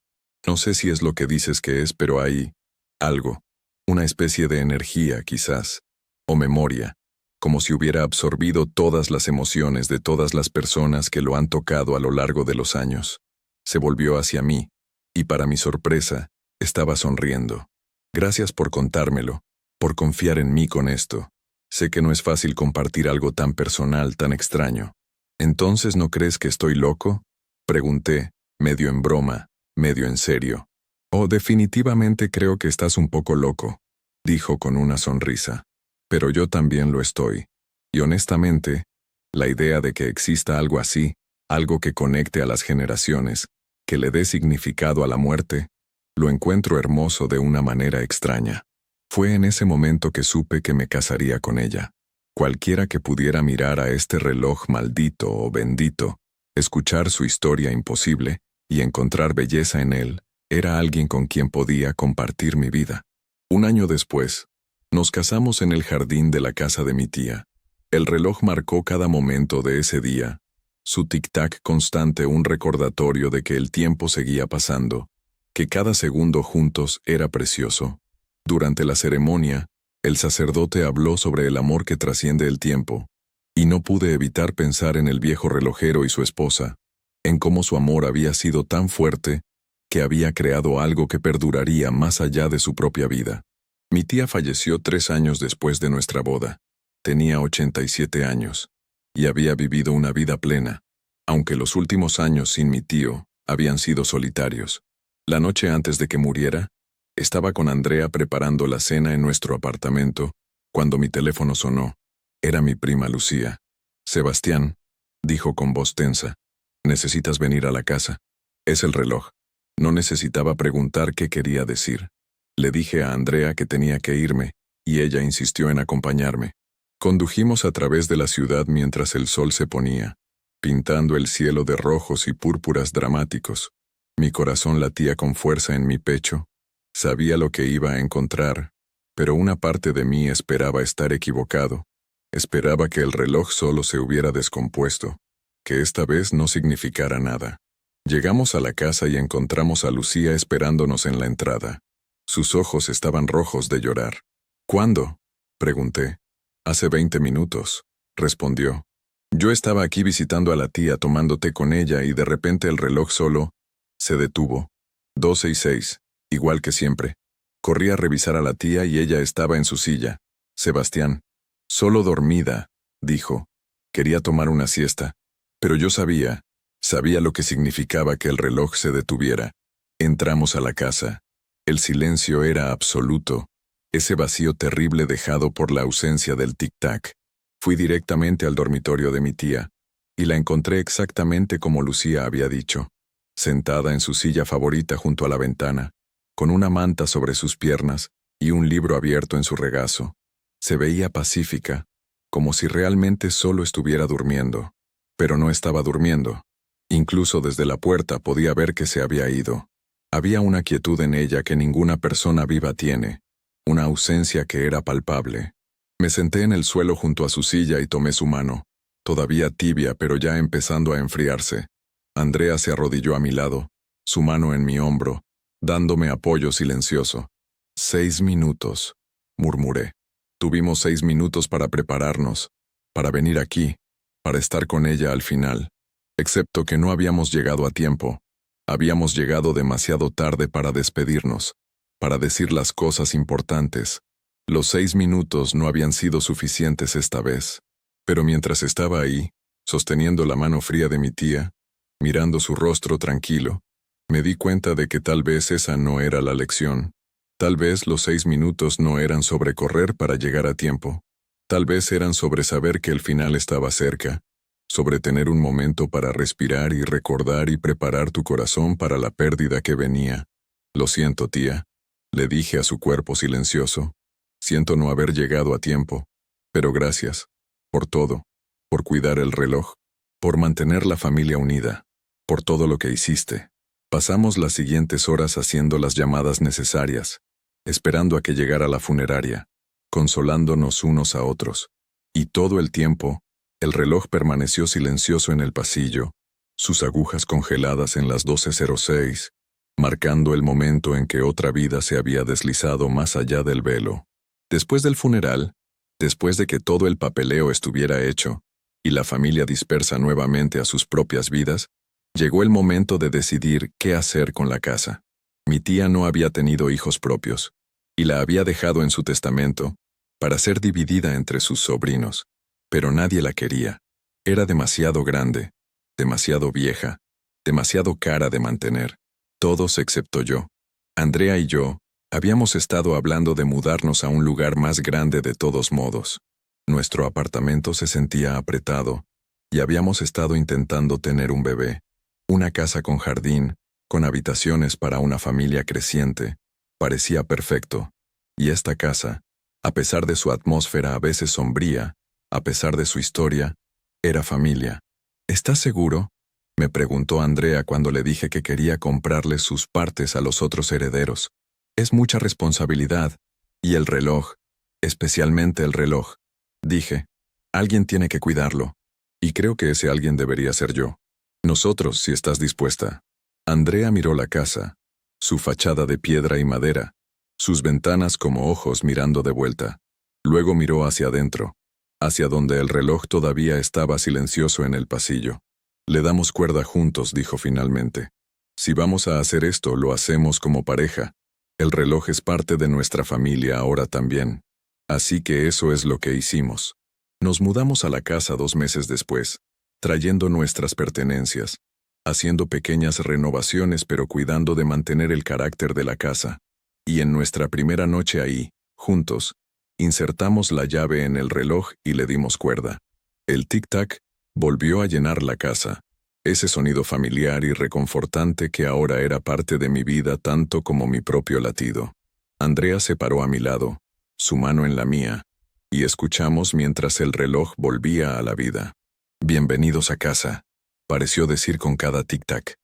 No sé si es lo que dices que es, pero hay algo. Una especie de energía, quizás, o memoria, como si hubiera absorbido todas las emociones de todas las personas que lo han tocado a lo largo de los años». Se volvió hacia mí, y para mi sorpresa, estaba sonriendo. «Gracias por contármelo, por confiar en mí con esto. Sé que no es fácil compartir algo tan personal, tan extraño». «¿Entonces no crees que estoy loco?», pregunté, medio en broma, medio en serio. «Oh, definitivamente creo que estás un poco loco», dijo con una sonrisa. «Pero yo también lo estoy. Y honestamente, la idea de que exista algo así, algo que conecte a las generaciones, que le dé significado a la muerte, lo encuentro hermoso de una manera extraña». Fue en ese momento que supe que me casaría con ella. Cualquiera que pudiera mirar a este reloj maldito o bendito, escuchar su historia imposible y encontrar belleza en él, era alguien con quien podía compartir mi vida. Un año después, nos casamos en el jardín de la casa de mi tía. El reloj marcó cada momento de ese día, su tic-tac constante un recordatorio de que el tiempo seguía pasando, que cada segundo juntos era precioso. Durante la ceremonia, el sacerdote habló sobre el amor que trasciende el tiempo, y no pude evitar pensar en el viejo relojero y su esposa, en cómo su amor había sido tan fuerte que había creado algo que perduraría más allá de su propia vida. Mi tía falleció 3 años después de nuestra boda. Tenía 87 años, y había vivido una vida plena, aunque los últimos años sin mi tío habían sido solitarios. La noche antes de que muriera, estaba con Andrea preparando la cena en nuestro apartamento, cuando mi teléfono sonó. Era mi prima Lucía. «Sebastián», dijo con voz tensa, «necesitas venir a la casa. Es el reloj». No necesitaba preguntar qué quería decir. Le dije a Andrea que tenía que irme, y ella insistió en acompañarme. Condujimos a través de la ciudad mientras el sol se ponía, pintando el cielo de rojos y púrpuras dramáticos. Mi corazón latía con fuerza en mi pecho. Sabía lo que iba a encontrar, pero una parte de mí esperaba estar equivocado. Esperaba que el reloj solo se hubiera descompuesto, que esta vez no significara nada. Llegamos a la casa y encontramos a Lucía esperándonos en la entrada. Sus ojos estaban rojos de llorar. «¿Cuándo?», pregunté. «Hace 20 minutos», respondió. Yo estaba aquí visitando a la tía tomando té con ella y de repente el reloj solo se detuvo. 12:06, igual que siempre. Corrí a revisar a la tía y ella estaba en su silla. Sebastián. Solo dormida, dijo. Quería tomar una siesta. Pero yo sabía lo que significaba que el reloj se detuviera. Entramos a la casa. El silencio era absoluto. Ese vacío terrible dejado por la ausencia del tic-tac. Fui directamente al dormitorio de mi tía, y la encontré exactamente como Lucía había dicho, sentada en su silla favorita junto a la ventana, con una manta sobre sus piernas y un libro abierto en su regazo. Se veía pacífica, como si realmente solo estuviera durmiendo. Pero no estaba durmiendo. Incluso desde la puerta podía ver que se había ido. Había una quietud en ella que ninguna persona viva tiene, una ausencia que era palpable. Me senté en el suelo junto a su silla y tomé su mano, todavía tibia pero ya empezando a enfriarse. Andrea se arrodilló a mi lado, su mano en mi hombro, dándome apoyo silencioso. 6 minutos, murmuré. Tuvimos 6 minutos para prepararnos, para venir aquí, para estar con ella al final. Excepto que no habíamos llegado a tiempo. Habíamos llegado demasiado tarde para despedirnos, para decir las cosas importantes. Los 6 minutos no habían sido suficientes esta vez. Pero mientras estaba ahí, sosteniendo la mano fría de mi tía, mirando su rostro tranquilo, me di cuenta de que tal vez esa no era la lección. Tal vez los 6 minutos no eran sobre correr para llegar a tiempo. Tal vez eran sobre saber que el final estaba cerca, sobre tener un momento para respirar y recordar y preparar tu corazón para la pérdida que venía. Lo siento, tía, le dije a su cuerpo silencioso. Siento no haber llegado a tiempo, pero gracias, por todo, por cuidar el reloj, por mantener la familia unida, por todo lo que hiciste. Pasamos las siguientes horas haciendo las llamadas necesarias, esperando a que llegara la funeraria, consolándonos unos a otros. Y todo el tiempo, el reloj permaneció silencioso en el pasillo, sus agujas congeladas en las 12:06, marcando el momento en que otra vida se había deslizado más allá del velo. Después del funeral, después de que todo el papeleo estuviera hecho, y la familia dispersa nuevamente a sus propias vidas, llegó el momento de decidir qué hacer con la casa. Mi tía no había tenido hijos propios, y la había dejado en su testamento, para ser dividida entre sus sobrinos. Pero nadie la quería. Era demasiado grande, demasiado vieja, demasiado cara de mantener. Todos excepto yo. Andrea y yo, habíamos estado hablando de mudarnos a un lugar más grande de todos modos. Nuestro apartamento se sentía apretado, y habíamos estado intentando tener un bebé. Una casa con jardín, con habitaciones para una familia creciente, parecía perfecto. Y esta casa, a pesar de su atmósfera a veces sombría, a pesar de su historia, era familia. ¿Estás seguro?, me preguntó Andrea cuando le dije que quería comprarle sus partes a los otros herederos. Es mucha responsabilidad, y el reloj, especialmente el reloj. Dije, alguien tiene que cuidarlo, y creo que ese alguien debería ser yo. Nosotros, si estás dispuesta. Andrea miró la casa, su fachada de piedra y madera, sus ventanas como ojos mirando de vuelta. Luego miró hacia adentro, hacia donde el reloj todavía estaba silencioso en el pasillo. Le damos cuerda juntos, dijo finalmente. Si vamos a hacer esto, lo hacemos como pareja. El reloj es parte de nuestra familia ahora también. Así que eso es lo que hicimos. Nos mudamos a la casa 2 meses después, trayendo nuestras pertenencias, haciendo pequeñas renovaciones pero cuidando de mantener el carácter de la casa. Y en nuestra primera noche ahí, juntos, insertamos la llave en el reloj y le dimos cuerda. El tic-tac volvió a llenar la casa, ese sonido familiar y reconfortante que ahora era parte de mi vida tanto como mi propio latido. Andrea se paró a mi lado, su mano en la mía, y escuchamos mientras el reloj volvía a la vida. Bienvenidos a casa, pareció decir con cada tic-tac.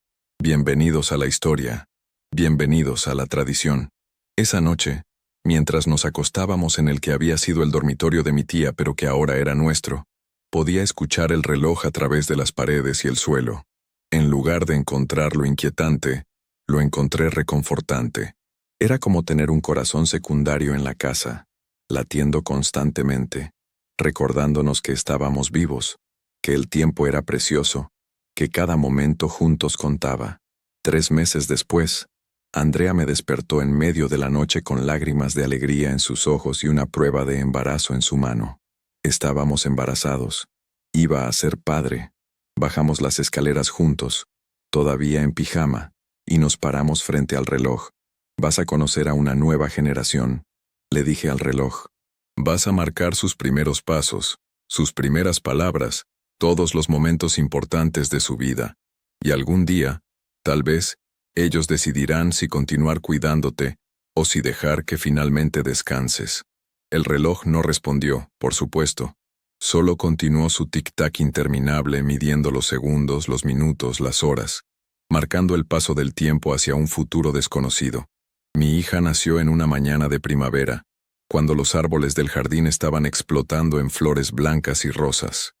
Bienvenidos a la historia, bienvenidos a la tradición. Esa noche, mientras nos acostábamos en el que había sido el dormitorio de mi tía pero que ahora era nuestro, podía escuchar el reloj a través de las paredes y el suelo. En lugar de encontrarlo inquietante, lo encontré reconfortante. Era como tener un corazón secundario en la casa, latiendo constantemente. recordándonos que estábamos vivos, que el tiempo era precioso, que cada momento juntos contaba. 3 meses después, Andrea me despertó en medio de la noche con lágrimas de alegría en sus ojos y una prueba de embarazo en su mano. Estábamos embarazados. Iba a ser padre. Bajamos las escaleras juntos, todavía en pijama, y nos paramos frente al reloj. Vas a conocer a una nueva generación, le dije al reloj. Vas a marcar sus primeros pasos, sus primeras palabras, todos los momentos importantes de su vida. Y algún día, tal vez, ellos decidirán si continuar cuidándote o si dejar que finalmente descanses. El reloj no respondió, por supuesto. Solo continuó su tic-tac interminable midiendo los segundos, los minutos, las horas, marcando el paso del tiempo hacia un futuro desconocido. Mi hija nació en una mañana de primavera, cuando los árboles del jardín estaban explotando en flores blancas y rosas.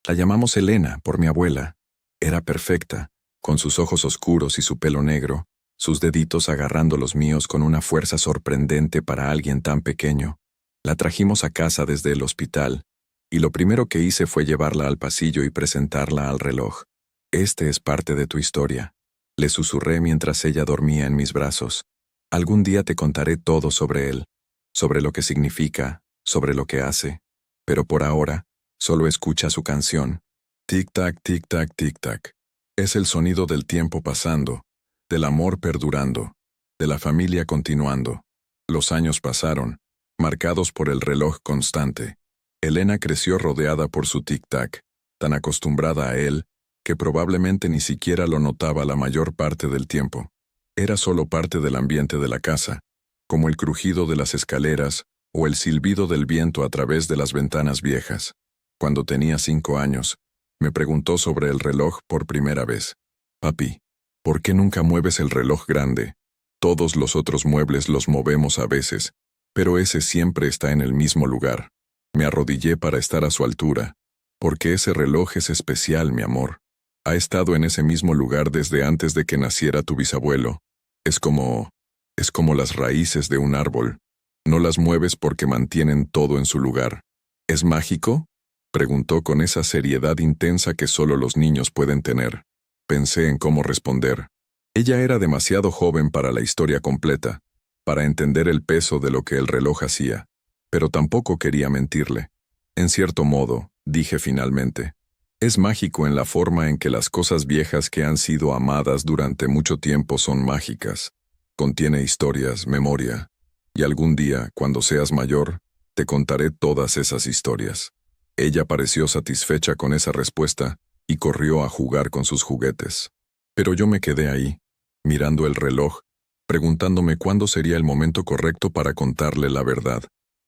La llamamos Elena, por mi abuela. Era perfecta, con sus ojos oscuros y su pelo negro, sus deditos agarrando los míos con una fuerza sorprendente para alguien tan pequeño. La trajimos a casa desde el hospital, y lo primero que hice fue llevarla al pasillo y presentarla al reloj. Este es parte de tu historia, le susurré mientras ella dormía en mis brazos. Algún día te contaré todo sobre él, sobre lo que significa, sobre lo que hace, pero por ahora, solo escucha su canción. Tic-tac, tic-tac, tic-tac. Es el sonido del tiempo pasando, del amor perdurando, de la familia continuando. Los años pasaron, marcados por el reloj constante. Elena creció rodeada por su tic-tac, tan acostumbrada a él, que probablemente ni siquiera lo notaba la mayor parte del tiempo. Era solo parte del ambiente de la casa, como el crujido de las escaleras o el silbido del viento a través de las ventanas viejas. Cuando tenía 5 años, me preguntó sobre el reloj por primera vez. Papi, ¿por qué nunca mueves el reloj grande? Todos los otros muebles los movemos a veces, pero ese siempre está en el mismo lugar. Me arrodillé para estar a su altura, porque ese reloj es especial, mi amor. Ha estado en ese mismo lugar desde antes de que naciera tu bisabuelo. Es como las raíces de un árbol. No las mueves porque mantienen todo en su lugar. ¿Es mágico?, preguntó con esa seriedad intensa que solo los niños pueden tener. Pensé en cómo responder. Ella era demasiado joven para la historia completa, para entender el peso de lo que el reloj hacía, pero tampoco quería mentirle. En cierto modo, dije finalmente, es mágico en la forma en que las cosas viejas que han sido amadas durante mucho tiempo son mágicas. Contiene historias, memoria, y algún día, cuando seas mayor, te contaré todas esas historias. Ella pareció satisfecha con esa respuesta y corrió a jugar con sus juguetes. Pero yo me quedé ahí, mirando el reloj, preguntándome cuándo sería el momento correcto para contarle la verdad.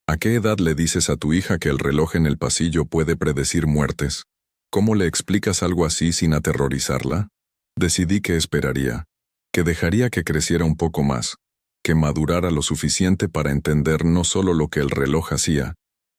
¿A qué edad le dices a tu hija que el reloj en el pasillo puede predecir muertes? ¿Cómo le explicas algo así sin aterrorizarla? Decidí que esperaría, que dejaría que creciera un poco más, que madurara lo suficiente para entender no solo lo que el reloj hacía,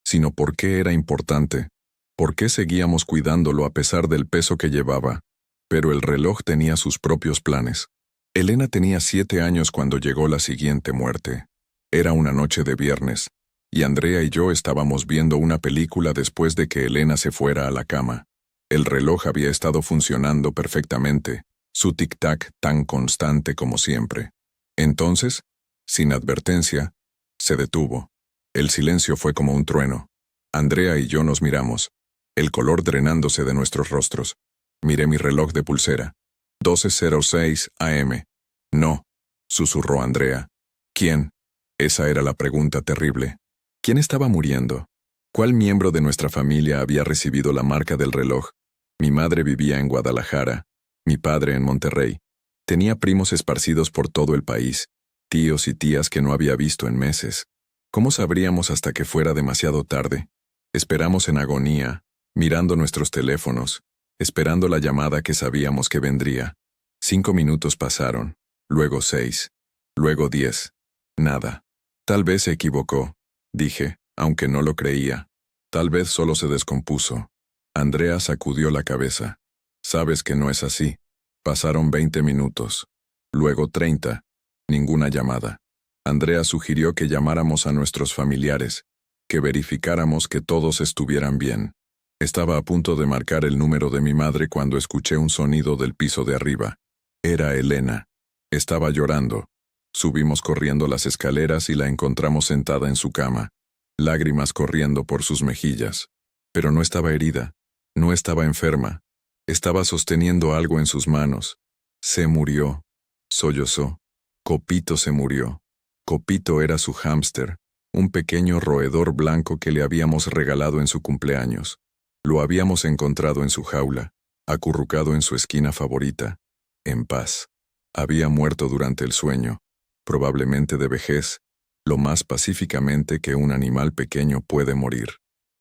sino por qué era importante, por qué seguíamos cuidándolo a pesar del peso que llevaba. Pero el reloj tenía sus propios planes. Elena tenía 7 años cuando llegó la siguiente muerte. Era una noche de viernes, y Andrea y yo estábamos viendo una película después de que Elena se fuera a la cama. El reloj había estado funcionando perfectamente, su tic-tac tan constante como siempre. Entonces, sin advertencia, se detuvo. El silencio fue como un trueno. Andrea y yo nos miramos, el color drenándose de nuestros rostros. Miré mi reloj de pulsera. 12:06 AM. No, susurró Andrea. ¿Quién? Esa era la pregunta terrible. ¿Quién estaba muriendo? ¿Cuál miembro de nuestra familia había recibido la marca del reloj? Mi madre vivía en Guadalajara, mi padre en Monterrey. Tenía primos esparcidos por todo el país, tíos y tías que no había visto en meses. ¿Cómo sabríamos hasta que fuera demasiado tarde? Esperamos en agonía, mirando nuestros teléfonos, esperando la llamada que sabíamos que vendría. 5 minutos pasaron, luego 6, luego 10. Nada. Tal vez se equivocó, dije, aunque no lo creía. Tal vez solo se descompuso. Andrea sacudió la cabeza. Sabes que no es así. Pasaron 20 minutos. Luego 30. Ninguna llamada. Andrea sugirió que llamáramos a nuestros familiares, que verificáramos que todos estuvieran bien. Estaba a punto de marcar el número de mi madre cuando escuché un sonido del piso de arriba. Era Elena. Estaba llorando. Subimos corriendo las escaleras y la encontramos sentada en su cama, lágrimas corriendo por sus mejillas. Pero no estaba herida, no estaba enferma. Estaba sosteniendo algo en sus manos. Se murió. Sollozó. Copito se murió. Copito era su hámster, un pequeño roedor blanco que le habíamos regalado en su cumpleaños. Lo habíamos encontrado en su jaula, acurrucado en su esquina favorita, en paz. Había muerto durante el sueño, probablemente de vejez, lo más pacíficamente que un animal pequeño puede morir.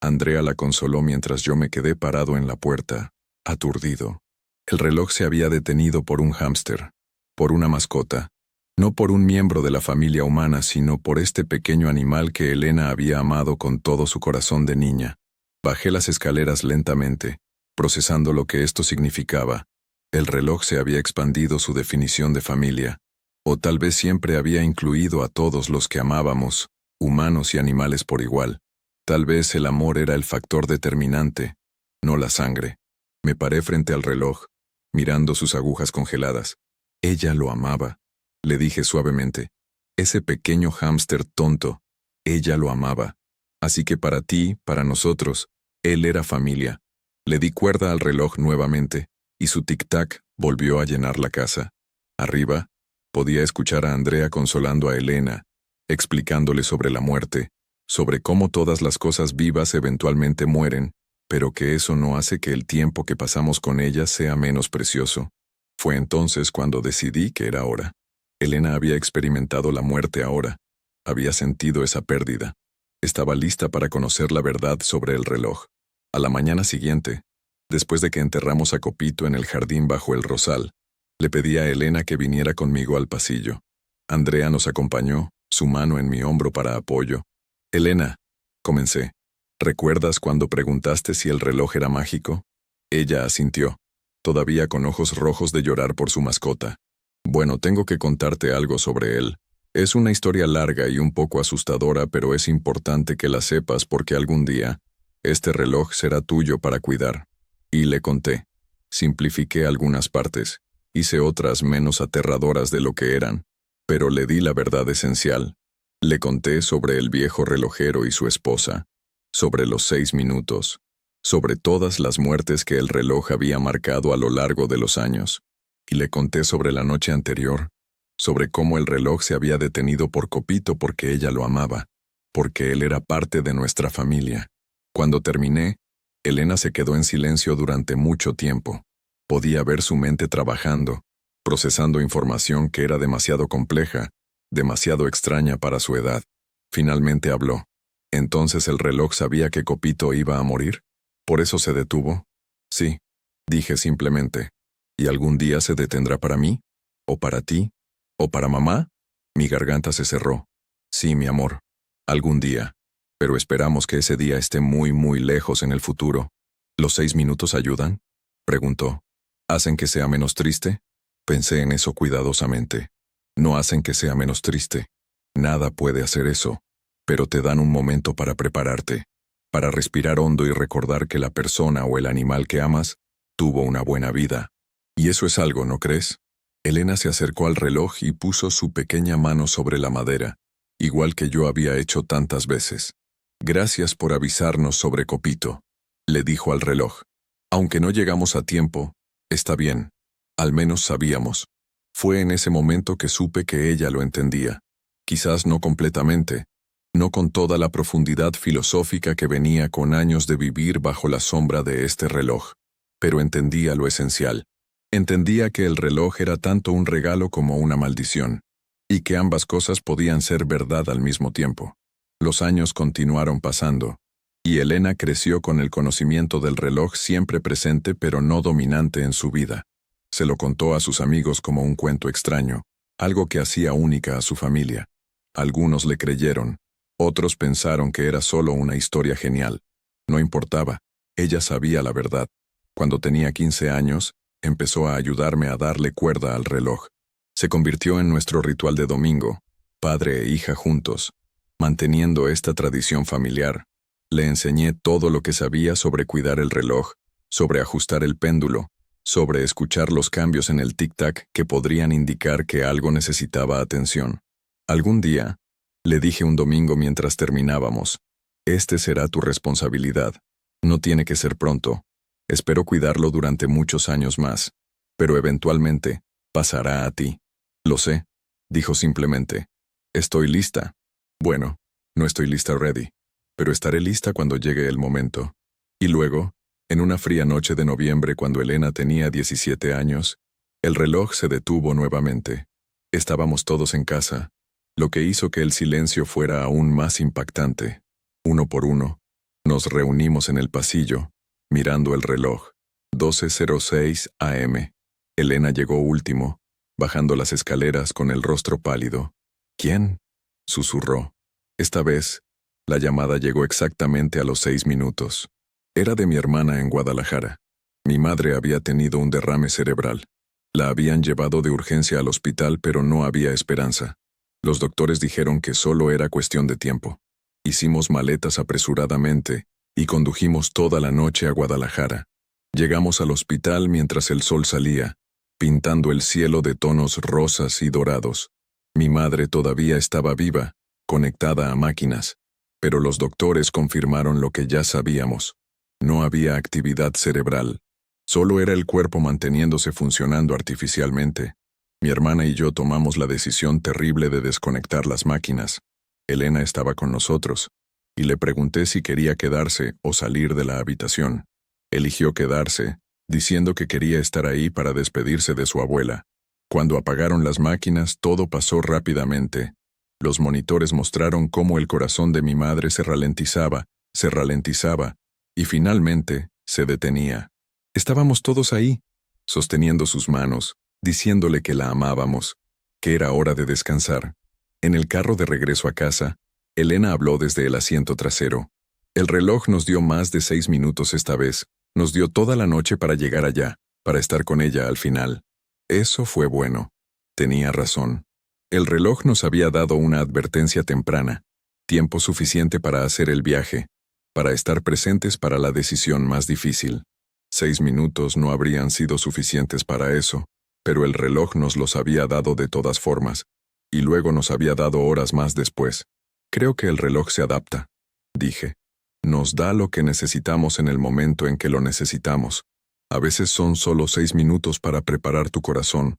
Andrea la consoló mientras yo me quedé parado en la puerta, aturdido. El reloj se había detenido por un hámster, por una mascota, no por un miembro de la familia humana, sino por este pequeño animal que Elena había amado con todo su corazón de niña. Bajé las escaleras lentamente, procesando lo que esto significaba. El reloj se había expandido su definición de familia, o tal vez siempre había incluido a todos los que amábamos, humanos y animales por igual. Tal vez el amor era el factor determinante, no la sangre. Me paré frente al reloj, mirando sus agujas congeladas. Ella lo amaba. Le dije suavemente, ese pequeño hámster tonto, ella lo amaba. Así que para ti, para nosotros, él era familia. Le di cuerda al reloj nuevamente, y su tic-tac volvió a llenar la casa. Arriba, podía escuchar a Andrea consolando a Elena, explicándole sobre la muerte, sobre cómo todas las cosas vivas eventualmente mueren, pero que eso no hace que el tiempo que pasamos con ellas sea menos precioso. Fue entonces cuando decidí que era hora. Elena había experimentado la muerte ahora. Había sentido esa pérdida. Estaba lista para conocer la verdad sobre el reloj. A la mañana siguiente, después de que enterramos a Copito en el jardín bajo el rosal, le pedí a Elena que viniera conmigo al pasillo. Andrea nos acompañó, su mano en mi hombro para apoyo. Elena, comencé. ¿Recuerdas cuando preguntaste si el reloj era mágico? Ella asintió, todavía con ojos rojos de llorar por su mascota. Bueno, tengo que contarte algo sobre él. Es una historia larga y un poco asustadora, pero es importante que la sepas porque algún día, este reloj será tuyo para cuidar. Y le conté. Simplifiqué algunas partes, hice otras menos aterradoras de lo que eran, pero le di la verdad esencial. Le conté sobre el viejo relojero y su esposa, sobre los 6 minutos, sobre todas las muertes que el reloj había marcado a lo largo de los años. Y le conté sobre la noche anterior, sobre cómo el reloj se había detenido por Copito porque ella lo amaba, porque él era parte de nuestra familia. Cuando terminé, Elena se quedó en silencio durante mucho tiempo. Podía ver su mente trabajando, procesando información que era demasiado compleja, demasiado extraña para su edad. Finalmente habló. ¿Entonces el reloj sabía que Copito iba a morir? ¿Por eso se detuvo? Sí, dije simplemente. ¿Y algún día se detendrá para mí? ¿O para ti? ¿O para mamá? Mi garganta se cerró. Sí, mi amor. Algún día. Pero esperamos que ese día esté muy, muy lejos en el futuro. ¿Los 6 minutos ayudan? Preguntó. ¿Hacen que sea menos triste? Pensé en eso cuidadosamente. No hacen que sea menos triste. Nada puede hacer eso. Pero te dan un momento para prepararte, para respirar hondo y recordar que la persona o el animal que amas tuvo una buena vida. Y eso es algo, ¿no crees? Elena se acercó al reloj y puso su pequeña mano sobre la madera, igual que yo había hecho tantas veces. Gracias por avisarnos sobre Copito, le dijo al reloj. Aunque no llegamos a tiempo, está bien. Al menos sabíamos. Fue en ese momento que supe que ella lo entendía. Quizás no completamente, no con toda la profundidad filosófica que venía con años de vivir bajo la sombra de este reloj, pero entendía lo esencial. Entendía que el reloj era tanto un regalo como una maldición, y que ambas cosas podían ser verdad al mismo tiempo. Los años continuaron pasando, y Elena creció con el conocimiento del reloj siempre presente pero no dominante en su vida. Se lo contó a sus amigos como un cuento extraño, algo que hacía única a su familia. Algunos le creyeron, otros pensaron que era solo una historia genial. No importaba, ella sabía la verdad. Cuando tenía 15 años, empezó a ayudarme a darle cuerda al reloj. Se convirtió en nuestro ritual de domingo, padre e hija juntos. Manteniendo esta tradición familiar, le enseñé todo lo que sabía sobre cuidar el reloj, sobre ajustar el péndulo, sobre escuchar los cambios en el tic-tac que podrían indicar que algo necesitaba atención. Algún día, le dije un domingo mientras terminábamos, este será tu responsabilidad. No tiene que ser pronto. Espero cuidarlo durante muchos años más, pero eventualmente pasará a ti. Lo sé, dijo simplemente. Estoy lista. Bueno, no estoy lista ready, pero estaré lista cuando llegue el momento. Y luego, en una fría noche de noviembre cuando Elena tenía 17 años, el reloj se detuvo nuevamente. Estábamos todos en casa, lo que hizo que el silencio fuera aún más impactante. Uno por uno, nos reunimos en el pasillo, mirando el reloj. 12:06 AM. Elena llegó último, bajando las escaleras con el rostro pálido. ¿Quién?, susurró. Esta vez, la llamada llegó exactamente a los 6 minutos. Era de mi hermana en Guadalajara. Mi madre había tenido un derrame cerebral. La habían llevado de urgencia al hospital, pero no había esperanza. Los doctores dijeron que solo era cuestión de tiempo. Hicimos maletas apresuradamente y condujimos toda la noche a Guadalajara. Llegamos al hospital mientras el sol salía, pintando el cielo de tonos rosas y dorados. Mi madre todavía estaba viva, conectada a máquinas, pero los doctores confirmaron lo que ya sabíamos. No había actividad cerebral. Solo era el cuerpo manteniéndose funcionando artificialmente. Mi hermana y yo tomamos la decisión terrible de desconectar las máquinas. Elena estaba con nosotros, y le pregunté si quería quedarse o salir de la habitación. Eligió quedarse, diciendo que quería estar ahí para despedirse de su abuela. Cuando apagaron las máquinas, todo pasó rápidamente. Los monitores mostraron cómo el corazón de mi madre se ralentizaba, y finalmente se detenía. Estábamos todos ahí, sosteniendo sus manos, diciéndole que la amábamos, que era hora de descansar. En el carro de regreso a casa, Elena habló desde el asiento trasero. El reloj nos dio más de 6 minutos esta vez. Nos dio toda la noche para llegar allá, para estar con ella al final. Eso fue bueno. Tenía razón. El reloj nos había dado una advertencia temprana, tiempo suficiente para hacer el viaje, para estar presentes para la decisión más difícil. 6 minutos no habrían sido suficientes para eso, pero el reloj nos los había dado de todas formas, y luego nos había dado horas más después. Creo que el reloj se adapta, dije. Nos da lo que necesitamos en el momento en que lo necesitamos. A veces son solo 6 minutos para preparar tu corazón.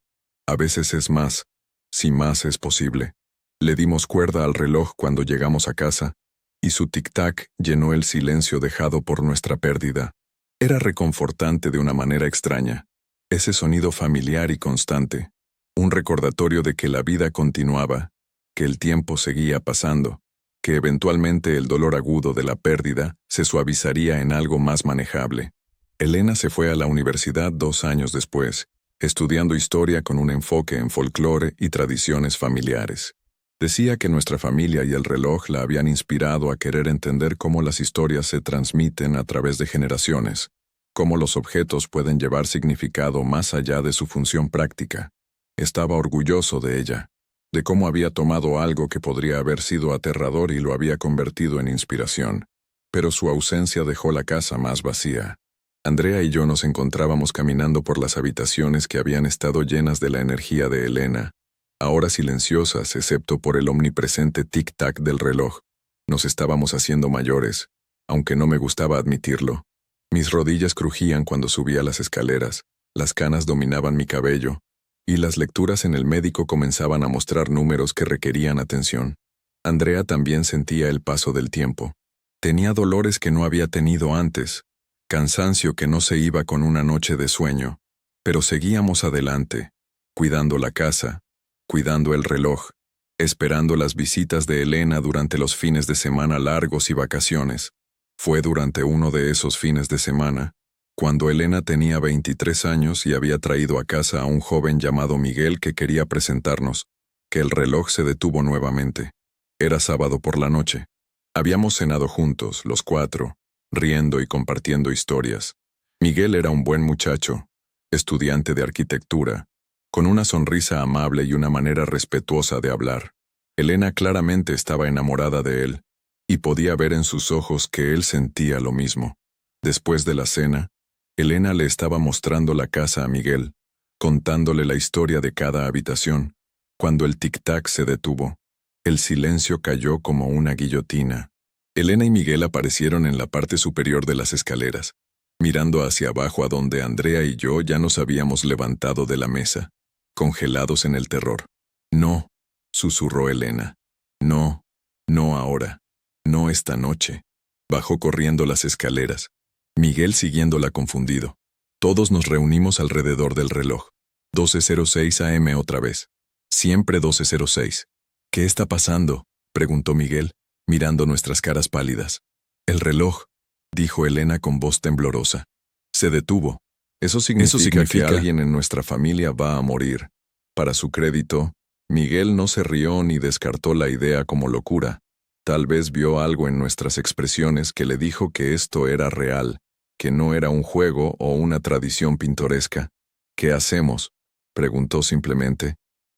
A veces es más, si más es posible. Le dimos cuerda al reloj cuando llegamos a casa, y su tic-tac llenó el silencio dejado por nuestra pérdida. Era reconfortante de una manera extraña. Ese sonido familiar y constante. Un recordatorio de que la vida continuaba, que el tiempo seguía pasando, que eventualmente el dolor agudo de la pérdida se suavizaría en algo más manejable. Elena se fue a la universidad 2 años después, estudiando historia con un enfoque en folclore y tradiciones familiares. Decía que nuestra familia y el reloj la habían inspirado a querer entender cómo las historias se transmiten a través de generaciones, cómo los objetos pueden llevar significado más allá de su función práctica. Estaba orgulloso de ella, de cómo había tomado algo que podría haber sido aterrador y lo había convertido en inspiración, pero su ausencia dejó la casa más vacía. Andrea y yo nos encontrábamos caminando por las habitaciones que habían estado llenas de la energía de Elena, ahora silenciosas excepto por el omnipresente tic-tac del reloj. Nos estábamos haciendo mayores, aunque no me gustaba admitirlo. Mis rodillas crujían cuando subía las escaleras, las canas dominaban mi cabello, y las lecturas en el médico comenzaban a mostrar números que requerían atención. Andrea también sentía el paso del tiempo. Tenía dolores que no había tenido antes, cansancio que no se iba con una noche de sueño, pero seguíamos adelante, cuidando la casa, cuidando el reloj, esperando las visitas de Elena durante los fines de semana largos y vacaciones. Fue durante uno de esos fines de semana, cuando Elena tenía 23 años y había traído a casa a un joven llamado Miguel que quería presentarnos, que el reloj se detuvo nuevamente. Era sábado por la noche. Habíamos cenado juntos, los 4, riendo y compartiendo historias. Miguel era un buen muchacho, estudiante de arquitectura, con una sonrisa amable y una manera respetuosa de hablar. Elena claramente estaba enamorada de él, y podía ver en sus ojos que él sentía lo mismo. Después de la cena, Elena le estaba mostrando la casa a Miguel, contándole la historia de cada habitación, cuando el tic-tac se detuvo. El silencio cayó como una guillotina. Elena y Miguel aparecieron en la parte superior de las escaleras, mirando hacia abajo a donde Andrea y yo ya nos habíamos levantado de la mesa, congelados en el terror. No, susurró Elena. No, no ahora, no esta noche. Bajó corriendo las escaleras, Miguel siguiéndola confundido. Todos nos reunimos alrededor del reloj. 12:06 AM otra vez. Siempre 12:06. ¿Qué está pasando?, preguntó Miguel, mirando nuestras caras pálidas. El reloj, dijo Elena con voz temblorosa. Se detuvo. Eso significa que alguien en nuestra familia va a morir. Para su crédito, Miguel no se rió ni descartó la idea como locura. Tal vez vio algo en nuestras expresiones que le dijo que esto era real, que no era un juego o una tradición pintoresca. ¿Qué hacemos?, preguntó simplemente.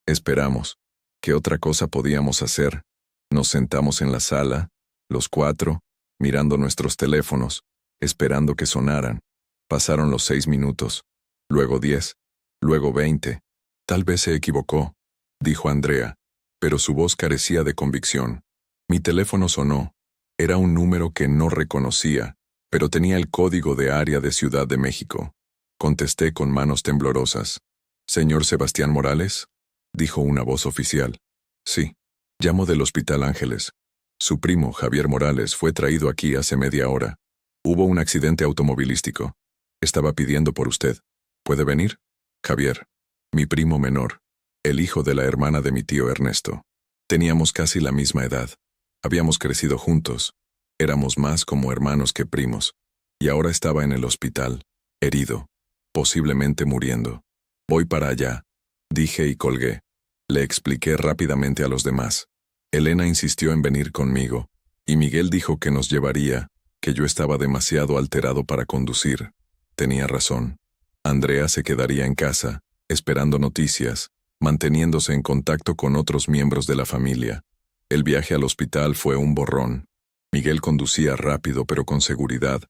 Esperamos. ¿Qué otra cosa podíamos hacer? Nos sentamos en la sala, los cuatro, mirando nuestros teléfonos, esperando que sonaran. Pasaron los 6 minutos, luego 10, luego 20. Tal vez se equivocó, dijo Andrea, pero su voz carecía de convicción. Mi teléfono sonó. Era un número que no reconocía, pero tenía el código de área de Ciudad de México. Contesté con manos temblorosas. «¿Señor Sebastián Morales?», dijo una voz oficial. «Sí, llamo del Hospital Ángeles. Su primo, Javier Morales, fue traído aquí hace media hora. Hubo un accidente automovilístico. Estaba pidiendo por usted. ¿Puede venir?» Javier, mi primo menor, el hijo de la hermana de mi tío Ernesto. Teníamos casi la misma edad. Habíamos crecido juntos. Éramos más como hermanos que primos. Y ahora estaba en el hospital, herido, posiblemente muriendo. «Voy para allá», dije y colgué. Le expliqué rápidamente a los demás. Elena insistió en venir conmigo, y Miguel dijo que nos llevaría, que yo estaba demasiado alterado para conducir. Tenía razón. Andrea se quedaría en casa, esperando noticias, manteniéndose en contacto con otros miembros de la familia. El viaje al hospital fue un borrón. Miguel conducía rápido pero con seguridad,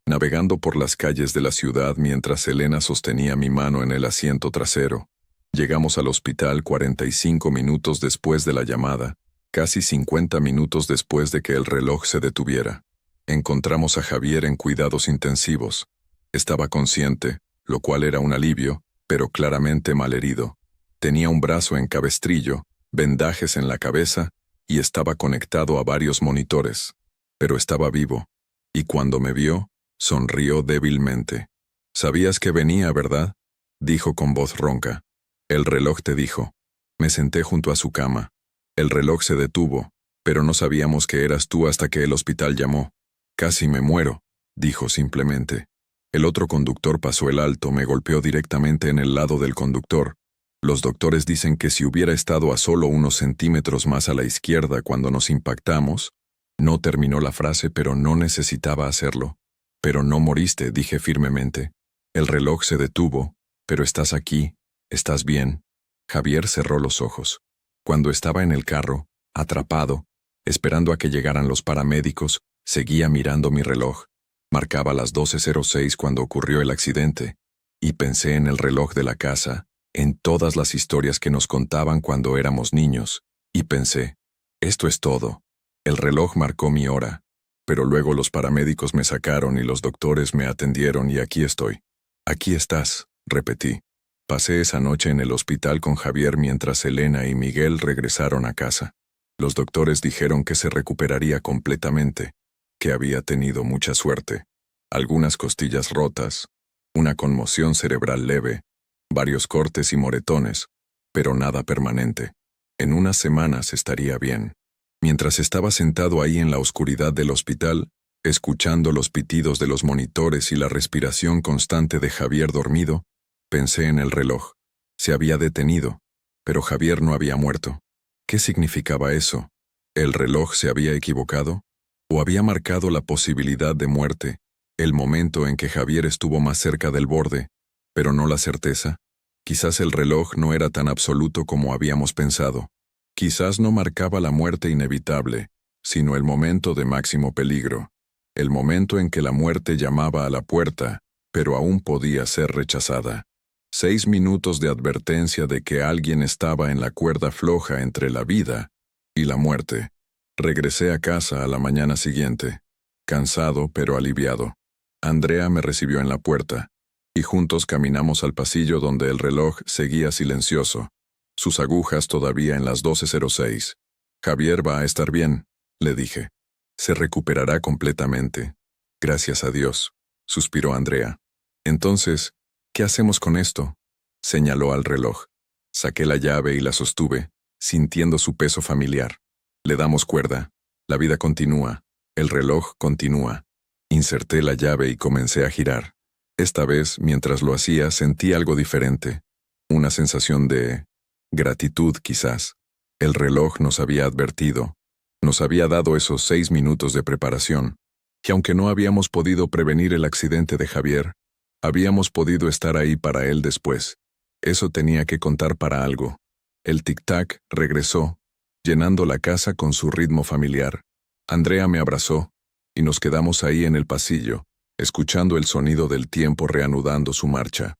navegando por las calles de la ciudad mientras Elena sostenía mi mano en el asiento trasero. Llegamos al hospital 45 minutos después de la llamada, casi 50 minutos después de que el reloj se detuviera. Encontramos a Javier en cuidados intensivos. Estaba consciente, lo cual era un alivio, pero claramente malherido. Tenía un brazo en cabestrillo, vendajes en la cabeza y estaba conectado a varios monitores. Pero estaba vivo, y cuando me vio, sonrió débilmente. «Sabías que venía, ¿verdad?», dijo con voz ronca. «El reloj te dijo». Me senté junto a su cama. El reloj se detuvo, pero no sabíamos que eras tú hasta que el hospital llamó. «Casi me muero», dijo simplemente. El otro conductor pasó el alto, me golpeó directamente en el lado del conductor. Los doctores dicen que si hubiera estado a solo unos centímetros más a la izquierda cuando nos impactamos. No terminó la frase, pero no necesitaba hacerlo. «Pero no moriste», dije firmemente. «El reloj se detuvo, pero estás aquí, estás bien». Javier cerró los ojos. Cuando estaba en el carro, atrapado, esperando a que llegaran los paramédicos, seguía mirando mi reloj. Marcaba las 12:06 cuando ocurrió el accidente, y pensé en el reloj de la casa, en todas las historias que nos contaban cuando éramos niños, y pensé, esto es todo. El reloj marcó mi hora, pero luego los paramédicos me sacaron y los doctores me atendieron y aquí estoy. «Aquí estás», repetí. Pasé esa noche en el hospital con Javier mientras Elena y Miguel regresaron a casa. Los doctores dijeron que se recuperaría completamente, que había tenido mucha suerte. Algunas costillas rotas, una conmoción cerebral leve, varios cortes y moretones, pero nada permanente. En unas semanas estaría bien. Mientras estaba sentado ahí en la oscuridad del hospital, escuchando los pitidos de los monitores y la respiración constante de Javier dormido, pensé en el reloj. Se había detenido, pero Javier no había muerto. ¿Qué significaba eso? ¿El reloj se había equivocado? ¿O había marcado la posibilidad de muerte, el momento en que Javier estuvo más cerca del borde, pero no la certeza? Quizás el reloj no era tan absoluto como habíamos pensado. Quizás no marcaba la muerte inevitable, sino el momento de máximo peligro, el momento en que la muerte llamaba a la puerta, pero aún podía ser rechazada. 6 minutos de advertencia de que alguien estaba en la cuerda floja entre la vida y la muerte. Regresé a casa a la mañana siguiente, cansado pero aliviado. Andrea me recibió en la puerta, y juntos caminamos al pasillo donde el reloj seguía silencioso, sus agujas todavía en las 12:06. Javier va a estar bien, le dije. Se recuperará completamente. Gracias a Dios, suspiró Andrea. Entonces, ¿qué hacemos con esto? Señaló al reloj. Saqué la llave y la sostuve, sintiendo su peso familiar. Le damos cuerda. La vida continúa. El reloj continúa. Inserté la llave y comencé a girar. Esta vez, mientras lo hacía, sentí algo diferente. Una sensación de gratitud, quizás. El reloj nos había advertido. Nos había dado esos 6 minutos de preparación. Que aunque no habíamos podido prevenir el accidente de Javier, habíamos podido estar ahí para él después. Eso tenía que contar para algo. El tic-tac regresó, llenando la casa con su ritmo familiar. Andrea me abrazó, y nos quedamos ahí en el pasillo, escuchando el sonido del tiempo reanudando su marcha.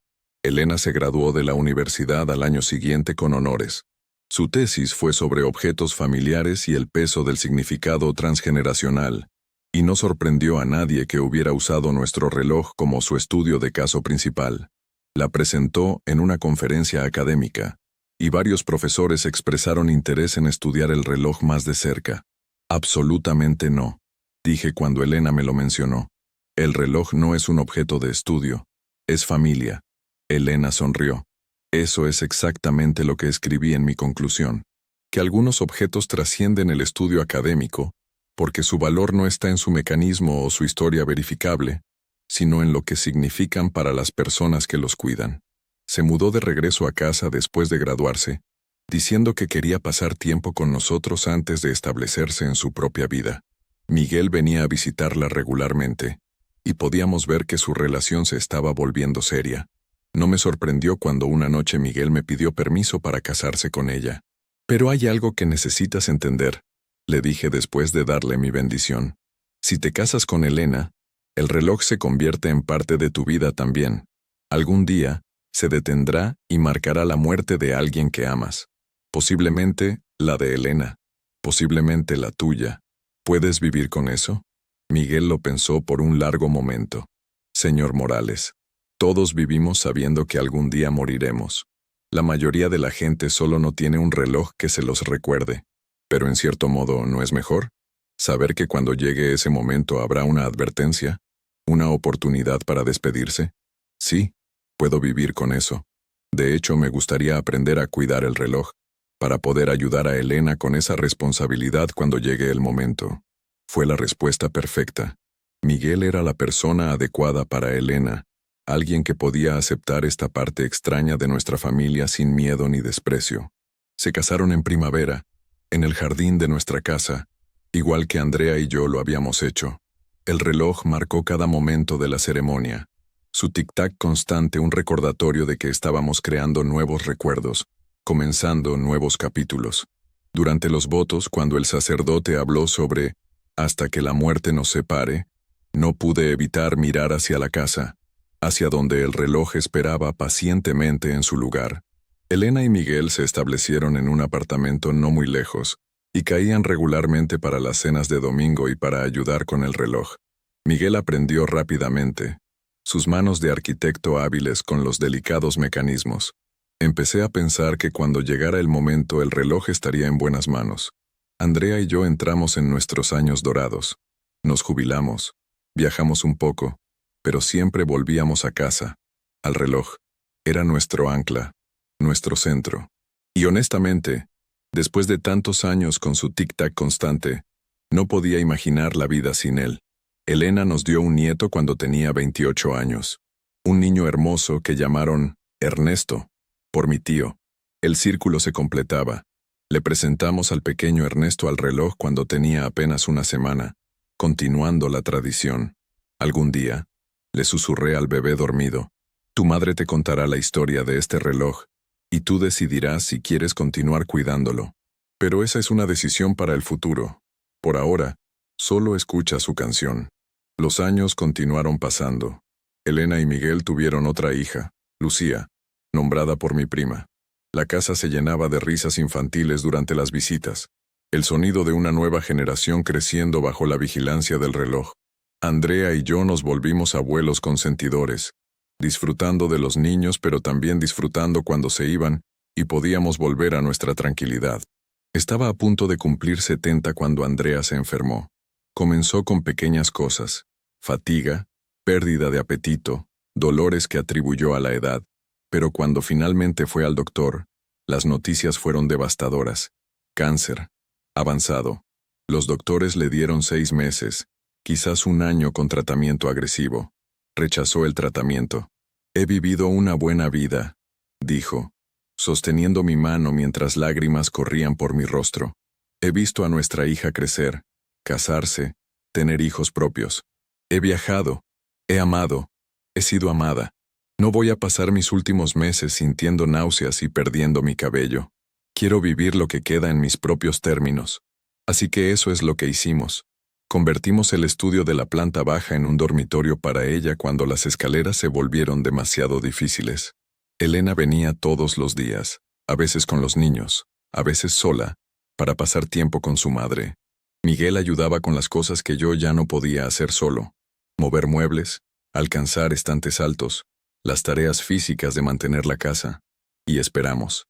Elena se graduó de la universidad al año siguiente con honores. Su tesis fue sobre objetos familiares y el peso del significado transgeneracional, y no sorprendió a nadie que hubiera usado nuestro reloj como su estudio de caso principal. La presentó en una conferencia académica, y varios profesores expresaron interés en estudiar el reloj más de cerca. Absolutamente no, dije cuando Elena me lo mencionó. El reloj no es un objeto de estudio, es familia. Elena sonrió. Eso es exactamente lo que escribí en mi conclusión, que algunos objetos trascienden el estudio académico, porque su valor no está en su mecanismo o su historia verificable, sino en lo que significan para las personas que los cuidan. Se mudó de regreso a casa después de graduarse, diciendo que quería pasar tiempo con nosotros antes de establecerse en su propia vida. Miguel venía a visitarla regularmente, y podíamos ver que su relación se estaba volviendo seria. No me sorprendió cuando una noche Miguel me pidió permiso para casarse con ella. Pero hay algo que necesitas entender, le dije después de darle mi bendición. Si te casas con Elena, el reloj se convierte en parte de tu vida también. Algún día, se detendrá y marcará la muerte de alguien que amas. Posiblemente la de Elena, posiblemente la tuya. ¿Puedes vivir con eso? Miguel lo pensó por un largo momento. Señor Morales, todos vivimos sabiendo que algún día moriremos. La mayoría de la gente solo no tiene un reloj que se los recuerde. Pero en cierto modo, ¿no es mejor? Saber que cuando llegue ese momento habrá una advertencia, una oportunidad para despedirse. Sí, puedo vivir con eso. De hecho, me gustaría aprender a cuidar el reloj, para poder ayudar a Elena con esa responsabilidad cuando llegue el momento. Fue la respuesta perfecta. Miguel era la persona adecuada para Elena, alguien que podía aceptar esta parte extraña de nuestra familia sin miedo ni desprecio. Se casaron en primavera, en el jardín de nuestra casa, igual que Andrea y yo lo habíamos hecho. El reloj marcó cada momento de la ceremonia. Su tic-tac constante un recordatorio de que estábamos creando nuevos recuerdos, comenzando nuevos capítulos. Durante los votos, cuando el sacerdote habló sobre «hasta que la muerte nos separe», no pude evitar mirar hacia la casa, hacia donde el reloj esperaba pacientemente en su lugar. Elena y Miguel se establecieron en un apartamento no muy lejos, y caían regularmente para las cenas de domingo y para ayudar con el reloj. Miguel aprendió rápidamente, sus manos de arquitecto hábiles con los delicados mecanismos. Empecé a pensar que cuando llegara el momento el reloj estaría en buenas manos. Andrea y yo entramos en nuestros años dorados. Nos jubilamos, viajamos un poco, pero siempre volvíamos a casa, al reloj. Era nuestro ancla, nuestro centro. Y honestamente, después de tantos años con su tic-tac constante, no podía imaginar la vida sin él. Elena nos dio un nieto cuando tenía 28 años. Un niño hermoso que llamaron Ernesto, por mi tío. El círculo se completaba. Le presentamos al pequeño Ernesto al reloj cuando tenía apenas una semana, continuando la tradición. Algún día, le susurré al bebé dormido, tu madre te contará la historia de este reloj, y tú decidirás si quieres continuar cuidándolo. Pero esa es una decisión para el futuro. Por ahora, solo escucha su canción. Los años continuaron pasando. Elena y Miguel tuvieron otra hija, Lucía, nombrada por mi prima. La casa se llenaba de risas infantiles durante las visitas, el sonido de una nueva generación creciendo bajo la vigilancia del reloj. Andrea y yo nos volvimos abuelos consentidores, disfrutando de los niños pero también disfrutando cuando se iban y podíamos volver a nuestra tranquilidad. Estaba a punto de cumplir 70 cuando Andrea se enfermó. Comenzó con pequeñas cosas: fatiga, pérdida de apetito, dolores que atribuyó a la edad, pero cuando finalmente fue al doctor, las noticias fueron devastadoras. Cáncer. Avanzado. Los doctores le dieron 6 meses, quizás un año con tratamiento agresivo. Rechazó el tratamiento. He vivido una buena vida, dijo, sosteniendo mi mano mientras lágrimas corrían por mi rostro. He visto a nuestra hija crecer, casarse, tener hijos propios. He viajado, he amado, he sido amada. No voy a pasar mis últimos meses sintiendo náuseas y perdiendo mi cabello. Quiero vivir lo que queda en mis propios términos. Así que eso es lo que hicimos. Convertimos el estudio de la planta baja en un dormitorio para ella cuando las escaleras se volvieron demasiado difíciles. Elena venía todos los días, a veces con los niños, a veces sola, para pasar tiempo con su madre. Miguel ayudaba con las cosas que yo ya no podía hacer solo: mover muebles, alcanzar estantes altos, las tareas físicas de mantener la casa. Y esperamos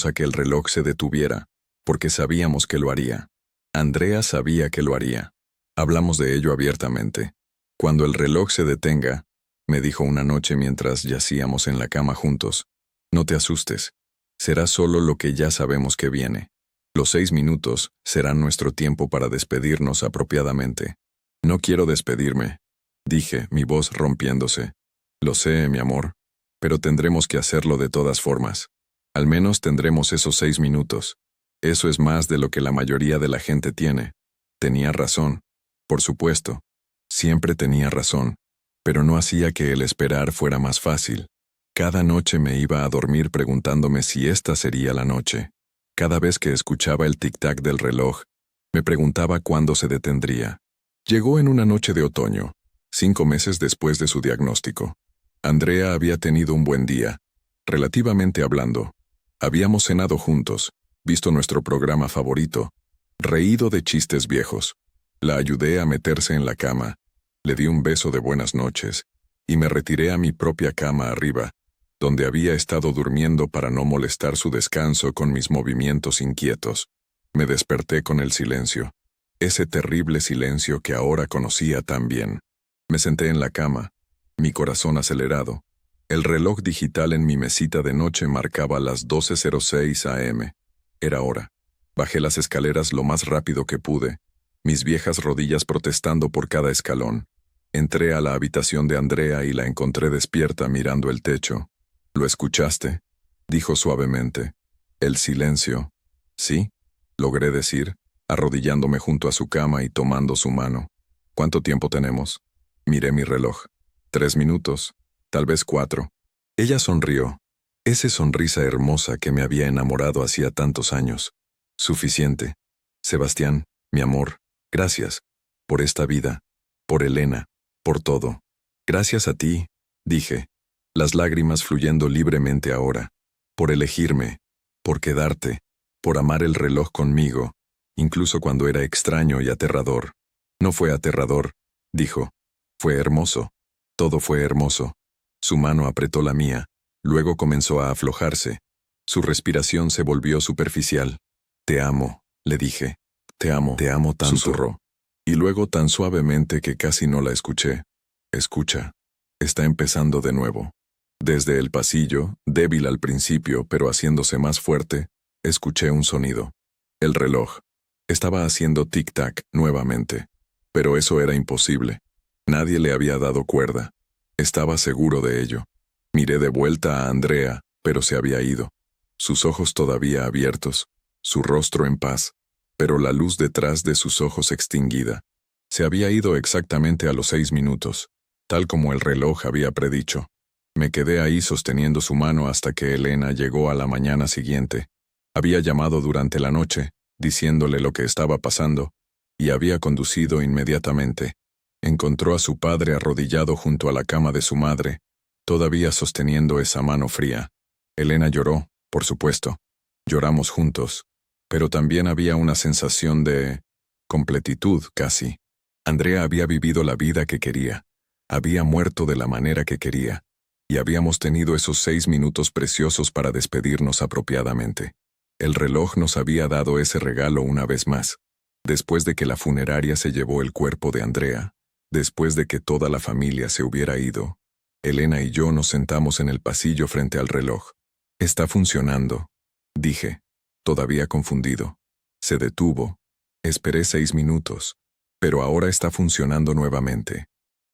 a que el reloj se detuviera, porque sabíamos que lo haría. Andrea sabía que lo haría. Hablamos de ello abiertamente. Cuando el reloj se detenga, me dijo una noche mientras yacíamos en la cama juntos, no te asustes, será solo lo que ya sabemos que viene. Los 6 minutos serán nuestro tiempo para despedirnos apropiadamente. No quiero despedirme, dije, mi voz rompiéndose. Lo sé, mi amor, pero tendremos que hacerlo de todas formas. Al menos tendremos esos 6 minutos. Eso es más de lo que la mayoría de la gente tiene. Tenía razón, por supuesto. Siempre tenía razón, pero no hacía que el esperar fuera más fácil. Cada noche me iba a dormir preguntándome si esta sería la noche. Cada vez que escuchaba el tic-tac del reloj, me preguntaba cuándo se detendría. Llegó en una noche de otoño, 5 meses después de su diagnóstico. Andrea había tenido un buen día, relativamente hablando. Habíamos cenado juntos, visto nuestro programa favorito, reído de chistes viejos. La ayudé a meterse en la cama, le di un beso de buenas noches, y me retiré a mi propia cama arriba, donde había estado durmiendo para no molestar su descanso con mis movimientos inquietos. Me desperté con el silencio, ese terrible silencio que ahora conocía tan bien. Me senté en la cama, mi corazón acelerado. El reloj digital en mi mesita de noche marcaba las 12:06 am. Era hora. Bajé las escaleras lo más rápido que pude, mis viejas rodillas protestando por cada escalón. Entré a la habitación de Andrea y la encontré despierta mirando el techo. ¿Lo escuchaste?, dijo suavemente. El silencio. Sí, logré decir, arrodillándome junto a su cama y tomando su mano. ¿Cuánto tiempo tenemos? Miré mi reloj. 3 minutos, tal vez 4. Ella sonrió. Esa sonrisa hermosa que me había enamorado hacía tantos años. Suficiente. Sebastián, mi amor, gracias. Por esta vida. Por Elena. Por todo. Gracias a ti, dije, las lágrimas fluyendo libremente ahora. Por elegirme. Por quedarte. Por amar el reloj conmigo, incluso cuando era extraño y aterrador. No fue aterrador, dijo. Fue hermoso. Todo fue hermoso. Su mano apretó la mía, luego comenzó a aflojarse. Su respiración se volvió superficial. Te amo, le dije. Te amo tanto. Susurró. Y luego tan suavemente que casi no la escuché. Escucha. Está empezando de nuevo. Desde el pasillo, débil al principio pero haciéndose más fuerte, escuché un sonido. El reloj. Estaba haciendo tic-tac nuevamente. Pero eso era imposible. Nadie le había dado cuerda. Estaba seguro de ello. Miré de vuelta a Andrea, pero se había ido. Sus ojos todavía abiertos, su rostro en paz, pero la luz detrás de sus ojos extinguida. Se había ido exactamente a los 6 minutos, tal como el reloj había predicho. Me quedé ahí sosteniendo su mano hasta que Elena llegó a la mañana siguiente. Había llamado durante la noche, diciéndole lo que estaba pasando, y había conducido inmediatamente. Encontró a su padre arrodillado junto a la cama de su madre, todavía sosteniendo esa mano fría. Elena lloró, por supuesto. Lloramos juntos, pero también había una sensación de completitud casi. Andrea había vivido la vida que quería, había muerto de la manera que quería, y habíamos tenido esos 6 minutos preciosos para despedirnos apropiadamente. El reloj nos había dado ese regalo una vez más. Después de que la funeraria se llevó el cuerpo de Andrea, después de que toda la familia se hubiera ido, Elena y yo nos sentamos en el pasillo frente al reloj. «Está funcionando», dije, todavía confundido. Se detuvo. Esperé 6 minutos, pero ahora está funcionando nuevamente.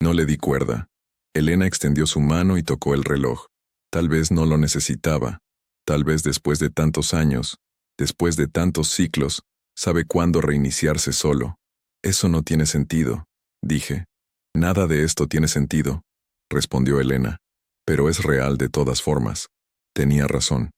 No le di cuerda. Elena extendió su mano y tocó el reloj. Tal vez no lo necesitaba. Tal vez después de tantos años, después de tantos ciclos, sabe cuándo reiniciarse solo. Eso no tiene sentido, dije. Nada de esto tiene sentido, respondió Elena. Pero es real de todas formas. Tenía razón.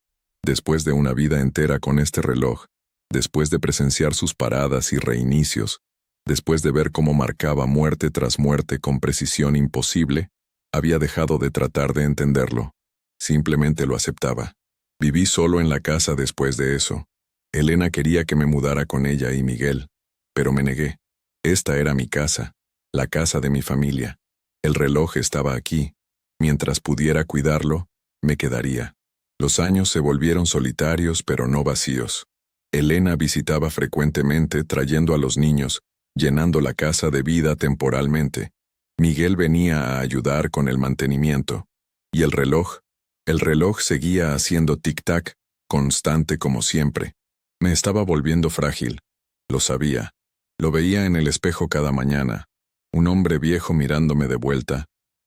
Después de una vida entera con este reloj, después de presenciar sus paradas y reinicios, después de ver cómo marcaba muerte tras muerte con precisión imposible, había dejado de tratar de entenderlo. Simplemente lo aceptaba. Viví solo en la casa después de eso. Elena quería que me mudara con ella y Miguel, pero me negué. Esta era mi casa, la casa de mi familia. El reloj estaba aquí. Mientras pudiera cuidarlo, me quedaría. Los años se volvieron solitarios pero no vacíos. Elena visitaba frecuentemente trayendo a los niños, llenando la casa de vida temporalmente. Miguel venía a ayudar con el mantenimiento. Y el reloj seguía haciendo tic-tac, constante como siempre. Me estaba volviendo frágil. Lo sabía. Lo veía en el espejo cada mañana. Un hombre viejo mirándome de vuelta,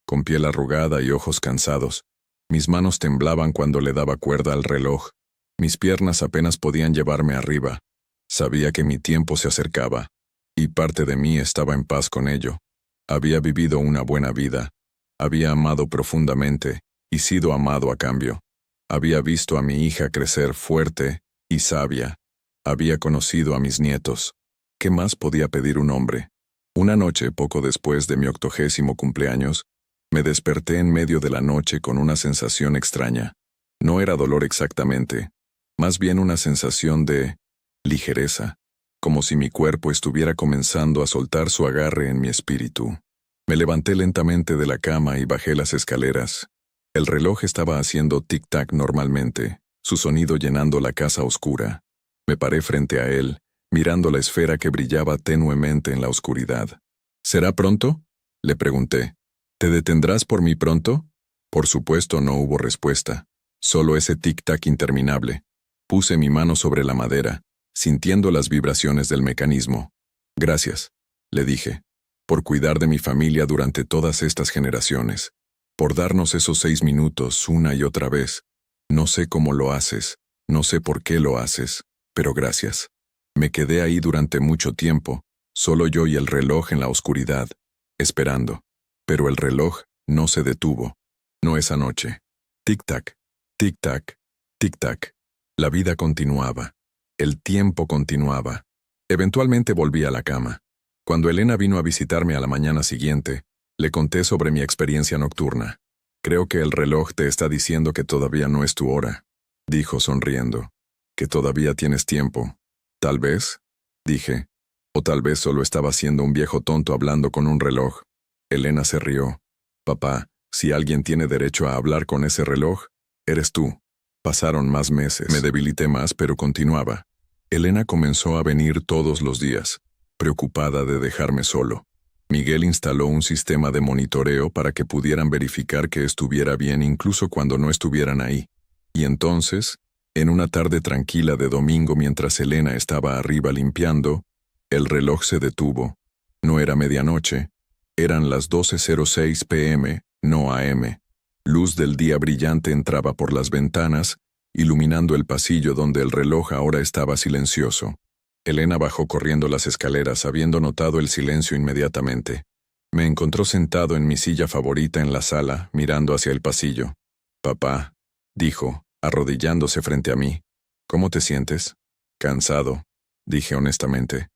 con piel arrugada y ojos cansados. Mis manos temblaban cuando le daba cuerda al reloj. Mis piernas apenas podían llevarme arriba. Sabía que mi tiempo se acercaba, y parte de mí estaba en paz con ello. Había vivido una buena vida. Había amado profundamente, y sido amado a cambio. Había visto a mi hija crecer fuerte y sabia. Había conocido a mis nietos. ¿Qué más podía pedir un hombre? Una noche, poco después de mi 80º cumpleaños, me desperté en medio de la noche con una sensación extraña. No era dolor exactamente, más bien una sensación de ligereza, como si mi cuerpo estuviera comenzando a soltar su agarre en mi espíritu. Me levanté lentamente de la cama y bajé las escaleras. El reloj estaba haciendo tic-tac normalmente, su sonido llenando la casa oscura. Me paré frente a él, mirando la esfera que brillaba tenuemente en la oscuridad. ¿Será pronto?, le pregunté. ¿Te detendrás por mí pronto? Por supuesto no hubo respuesta, solo ese tic-tac interminable. Puse mi mano sobre la madera, sintiendo las vibraciones del mecanismo. Gracias, le dije, por cuidar de mi familia durante todas estas generaciones, por darnos esos 6 minutos una y otra vez. No sé cómo lo haces, no sé por qué lo haces, pero gracias. Me quedé ahí durante mucho tiempo, solo yo y el reloj en la oscuridad, esperando. Pero el reloj no se detuvo. No esa noche. Tic-tac, tic-tac, tic-tac. La vida continuaba. El tiempo continuaba. Eventualmente volví a la cama. Cuando Elena vino a visitarme a la mañana siguiente, le conté sobre mi experiencia nocturna. Creo que el reloj te está diciendo que todavía no es tu hora, dijo sonriendo. Que todavía tienes tiempo. Tal vez, dije. O tal vez solo estaba siendo un viejo tonto hablando con un reloj. Elena se rió. Papá, si alguien tiene derecho a hablar con ese reloj, eres tú. Pasaron más meses. Me debilité más, pero continuaba. Elena comenzó a venir todos los días, preocupada de dejarme solo. Miguel instaló un sistema de monitoreo para que pudieran verificar que estuviera bien incluso cuando no estuvieran ahí. Y entonces, en una tarde tranquila de domingo mientras Elena estaba arriba limpiando, el reloj se detuvo. No era medianoche. Eran las 12:06 p.m., no a.m. Luz del día brillante entraba por las ventanas, iluminando el pasillo donde el reloj ahora estaba silencioso. Elena bajó corriendo las escaleras, habiendo notado el silencio inmediatamente. Me encontró sentado en mi silla favorita en la sala, mirando hacia el pasillo. «Papá», dijo, arrodillándose frente a mí. ¿Cómo te sientes? Cansado, dije honestamente.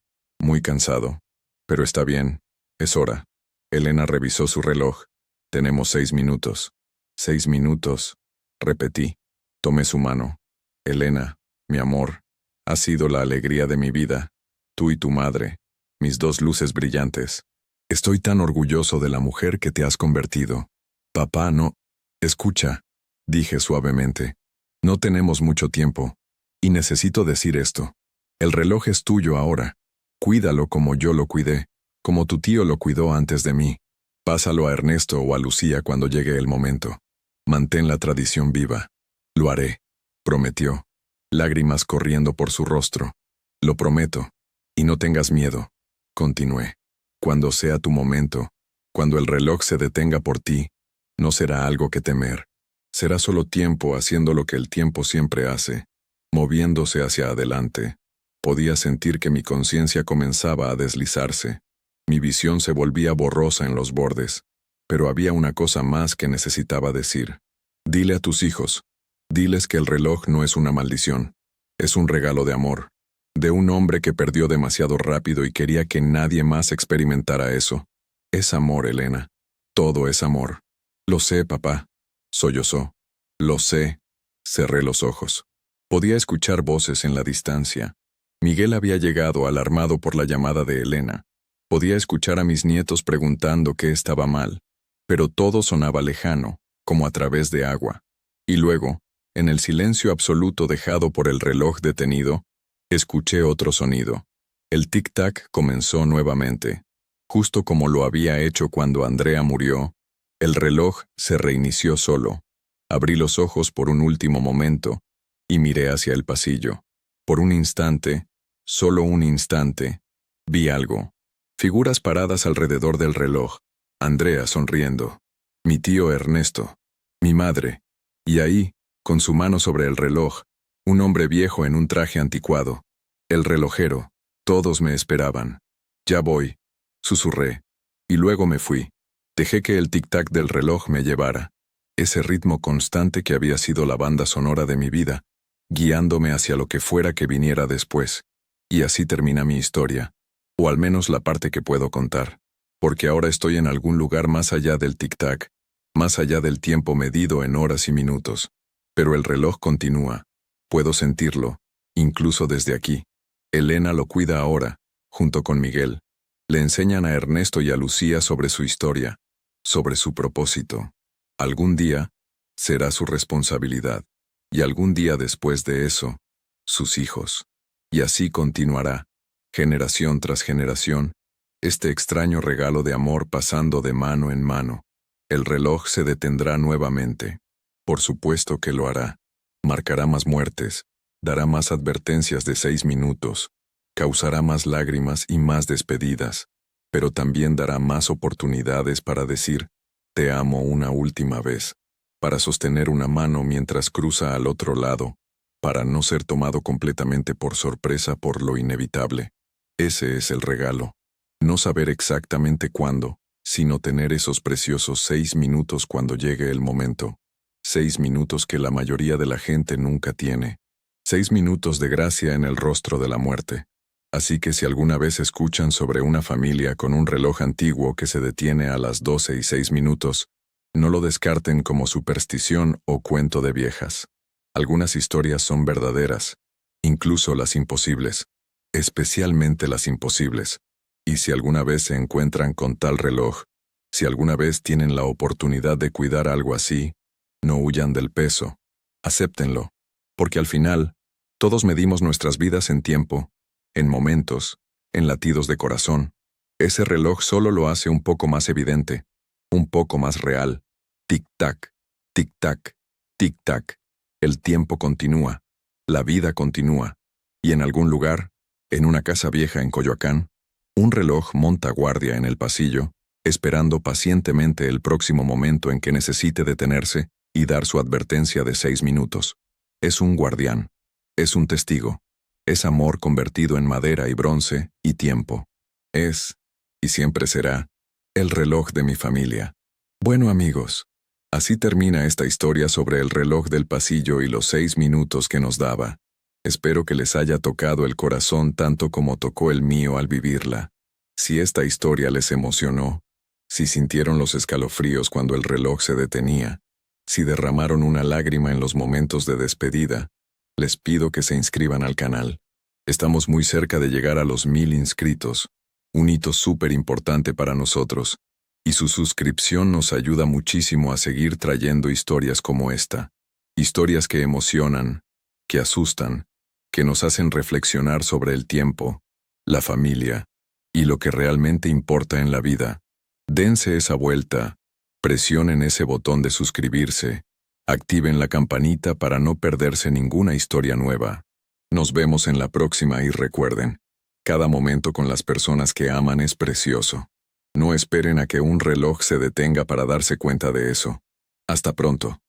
Muy cansado. Pero está bien, es hora. Elena revisó su reloj. Tenemos 6 minutos. 6 minutos, repetí. Tomé su mano. Elena, mi amor, has sido la alegría de mi vida. Tú y tu madre, mis dos luces brillantes. Estoy tan orgulloso de la mujer que te has convertido. Papá, no. Escucha, dije suavemente. No tenemos mucho tiempo. Y necesito decir esto. El reloj es tuyo ahora. Cuídalo como yo lo cuidé, como tu tío lo cuidó antes de mí. Pásalo a Ernesto o a Lucía cuando llegue el momento. Mantén la tradición viva. Lo haré, prometió, lágrimas corriendo por su rostro. Lo prometo. Y no tengas miedo, continué. Cuando sea tu momento, cuando el reloj se detenga por ti, no será algo que temer. Será solo tiempo haciendo lo que el tiempo siempre hace, moviéndose hacia adelante. Podía sentir que mi conciencia comenzaba a deslizarse. Mi visión se volvía borrosa en los bordes. Pero había una cosa más que necesitaba decir. Dile a tus hijos. Diles que el reloj no es una maldición. Es un regalo de amor. De un hombre que perdió demasiado rápido y quería que nadie más experimentara eso. Es amor, Elena. Todo es amor. Lo sé, papá. Sollozó. Lo sé. Cerré los ojos. Podía escuchar voces en la distancia. Miguel había llegado alarmado por la llamada de Elena. Podía escuchar a mis nietos preguntando qué estaba mal. Pero todo sonaba lejano, como a través de agua. Y luego, en el silencio absoluto dejado por el reloj detenido, escuché otro sonido. El tic-tac comenzó nuevamente. Justo como lo había hecho cuando Andrea murió, el reloj se reinició solo. Abrí los ojos por un último momento y miré hacia el pasillo. Por un instante, solo un instante, vi algo. Figuras paradas alrededor del reloj. Andrea sonriendo. Mi tío Ernesto. Mi madre. Y ahí, con su mano sobre el reloj, un hombre viejo en un traje anticuado. El relojero. Todos me esperaban. Ya voy, susurré. Y luego me fui. Dejé que el tic-tac del reloj me llevara. Ese ritmo constante que había sido la banda sonora de mi vida, guiándome hacia lo que fuera que viniera después. Y así termina mi historia. O al menos la parte que puedo contar. Porque ahora estoy en algún lugar más allá del tic-tac, más allá del tiempo medido en horas y minutos. Pero el reloj continúa. Puedo sentirlo, incluso desde aquí. Elena lo cuida ahora, junto con Miguel. Le enseñan a Ernesto y a Lucía sobre su historia, sobre su propósito. Algún día, será su responsabilidad. Y algún día después de eso, sus hijos. Y así continuará, generación tras generación, este extraño regalo de amor pasando de mano en mano. El reloj se detendrá nuevamente. Por supuesto que lo hará. Marcará más muertes, dará más advertencias de 6 minutos, causará más lágrimas y más despedidas, pero también dará más oportunidades para decir, te amo una última vez, para sostener una mano mientras cruza al otro lado, para no ser tomado completamente por sorpresa por lo inevitable. Ese es el regalo. No saber exactamente cuándo, sino tener esos preciosos 6 minutos cuando llegue el momento. 6 minutos que la mayoría de la gente nunca tiene. 6 minutos de gracia en el rostro de la muerte. Así que si alguna vez escuchan sobre una familia con un reloj antiguo que se detiene a las 12:06, no lo descarten como superstición o cuento de viejas. Algunas historias son verdaderas, incluso las imposibles, especialmente las imposibles. Y si alguna vez se encuentran con tal reloj, si alguna vez tienen la oportunidad de cuidar algo así, no huyan del peso, acéptenlo, porque al final, todos medimos nuestras vidas en tiempo, en momentos, en latidos de corazón. Ese reloj solo lo hace un poco más evidente, un poco más real. Tic-tac, tic-tac, tic-tac. El tiempo continúa, la vida continúa, y en algún lugar, en una casa vieja en Coyoacán, un reloj monta guardia en el pasillo, esperando pacientemente el próximo momento en que necesite detenerse y dar su advertencia de 6 minutos. Es un guardián, es un testigo, es amor convertido en madera y bronce y tiempo. Es, y siempre será, el reloj de mi familia. Bueno, amigos, así termina esta historia sobre el reloj del pasillo y los 6 minutos que nos daba. Espero que les haya tocado el corazón tanto como tocó el mío al vivirla. Si esta historia les emocionó, si sintieron los escalofríos cuando el reloj se detenía, si derramaron una lágrima en los momentos de despedida, les pido que se inscriban al canal. Estamos muy cerca de llegar a los 1000 inscritos, un hito súper importante para nosotros, y su suscripción nos ayuda muchísimo a seguir trayendo historias como esta. Historias que emocionan, que asustan, que nos hacen reflexionar sobre el tiempo, la familia y lo que realmente importa en la vida. Dense esa vuelta, presionen ese botón de suscribirse, activen la campanita para no perderse ninguna historia nueva. Nos vemos en la próxima y recuerden, cada momento con las personas que aman es precioso. No esperen a que un reloj se detenga para darse cuenta de eso. Hasta pronto.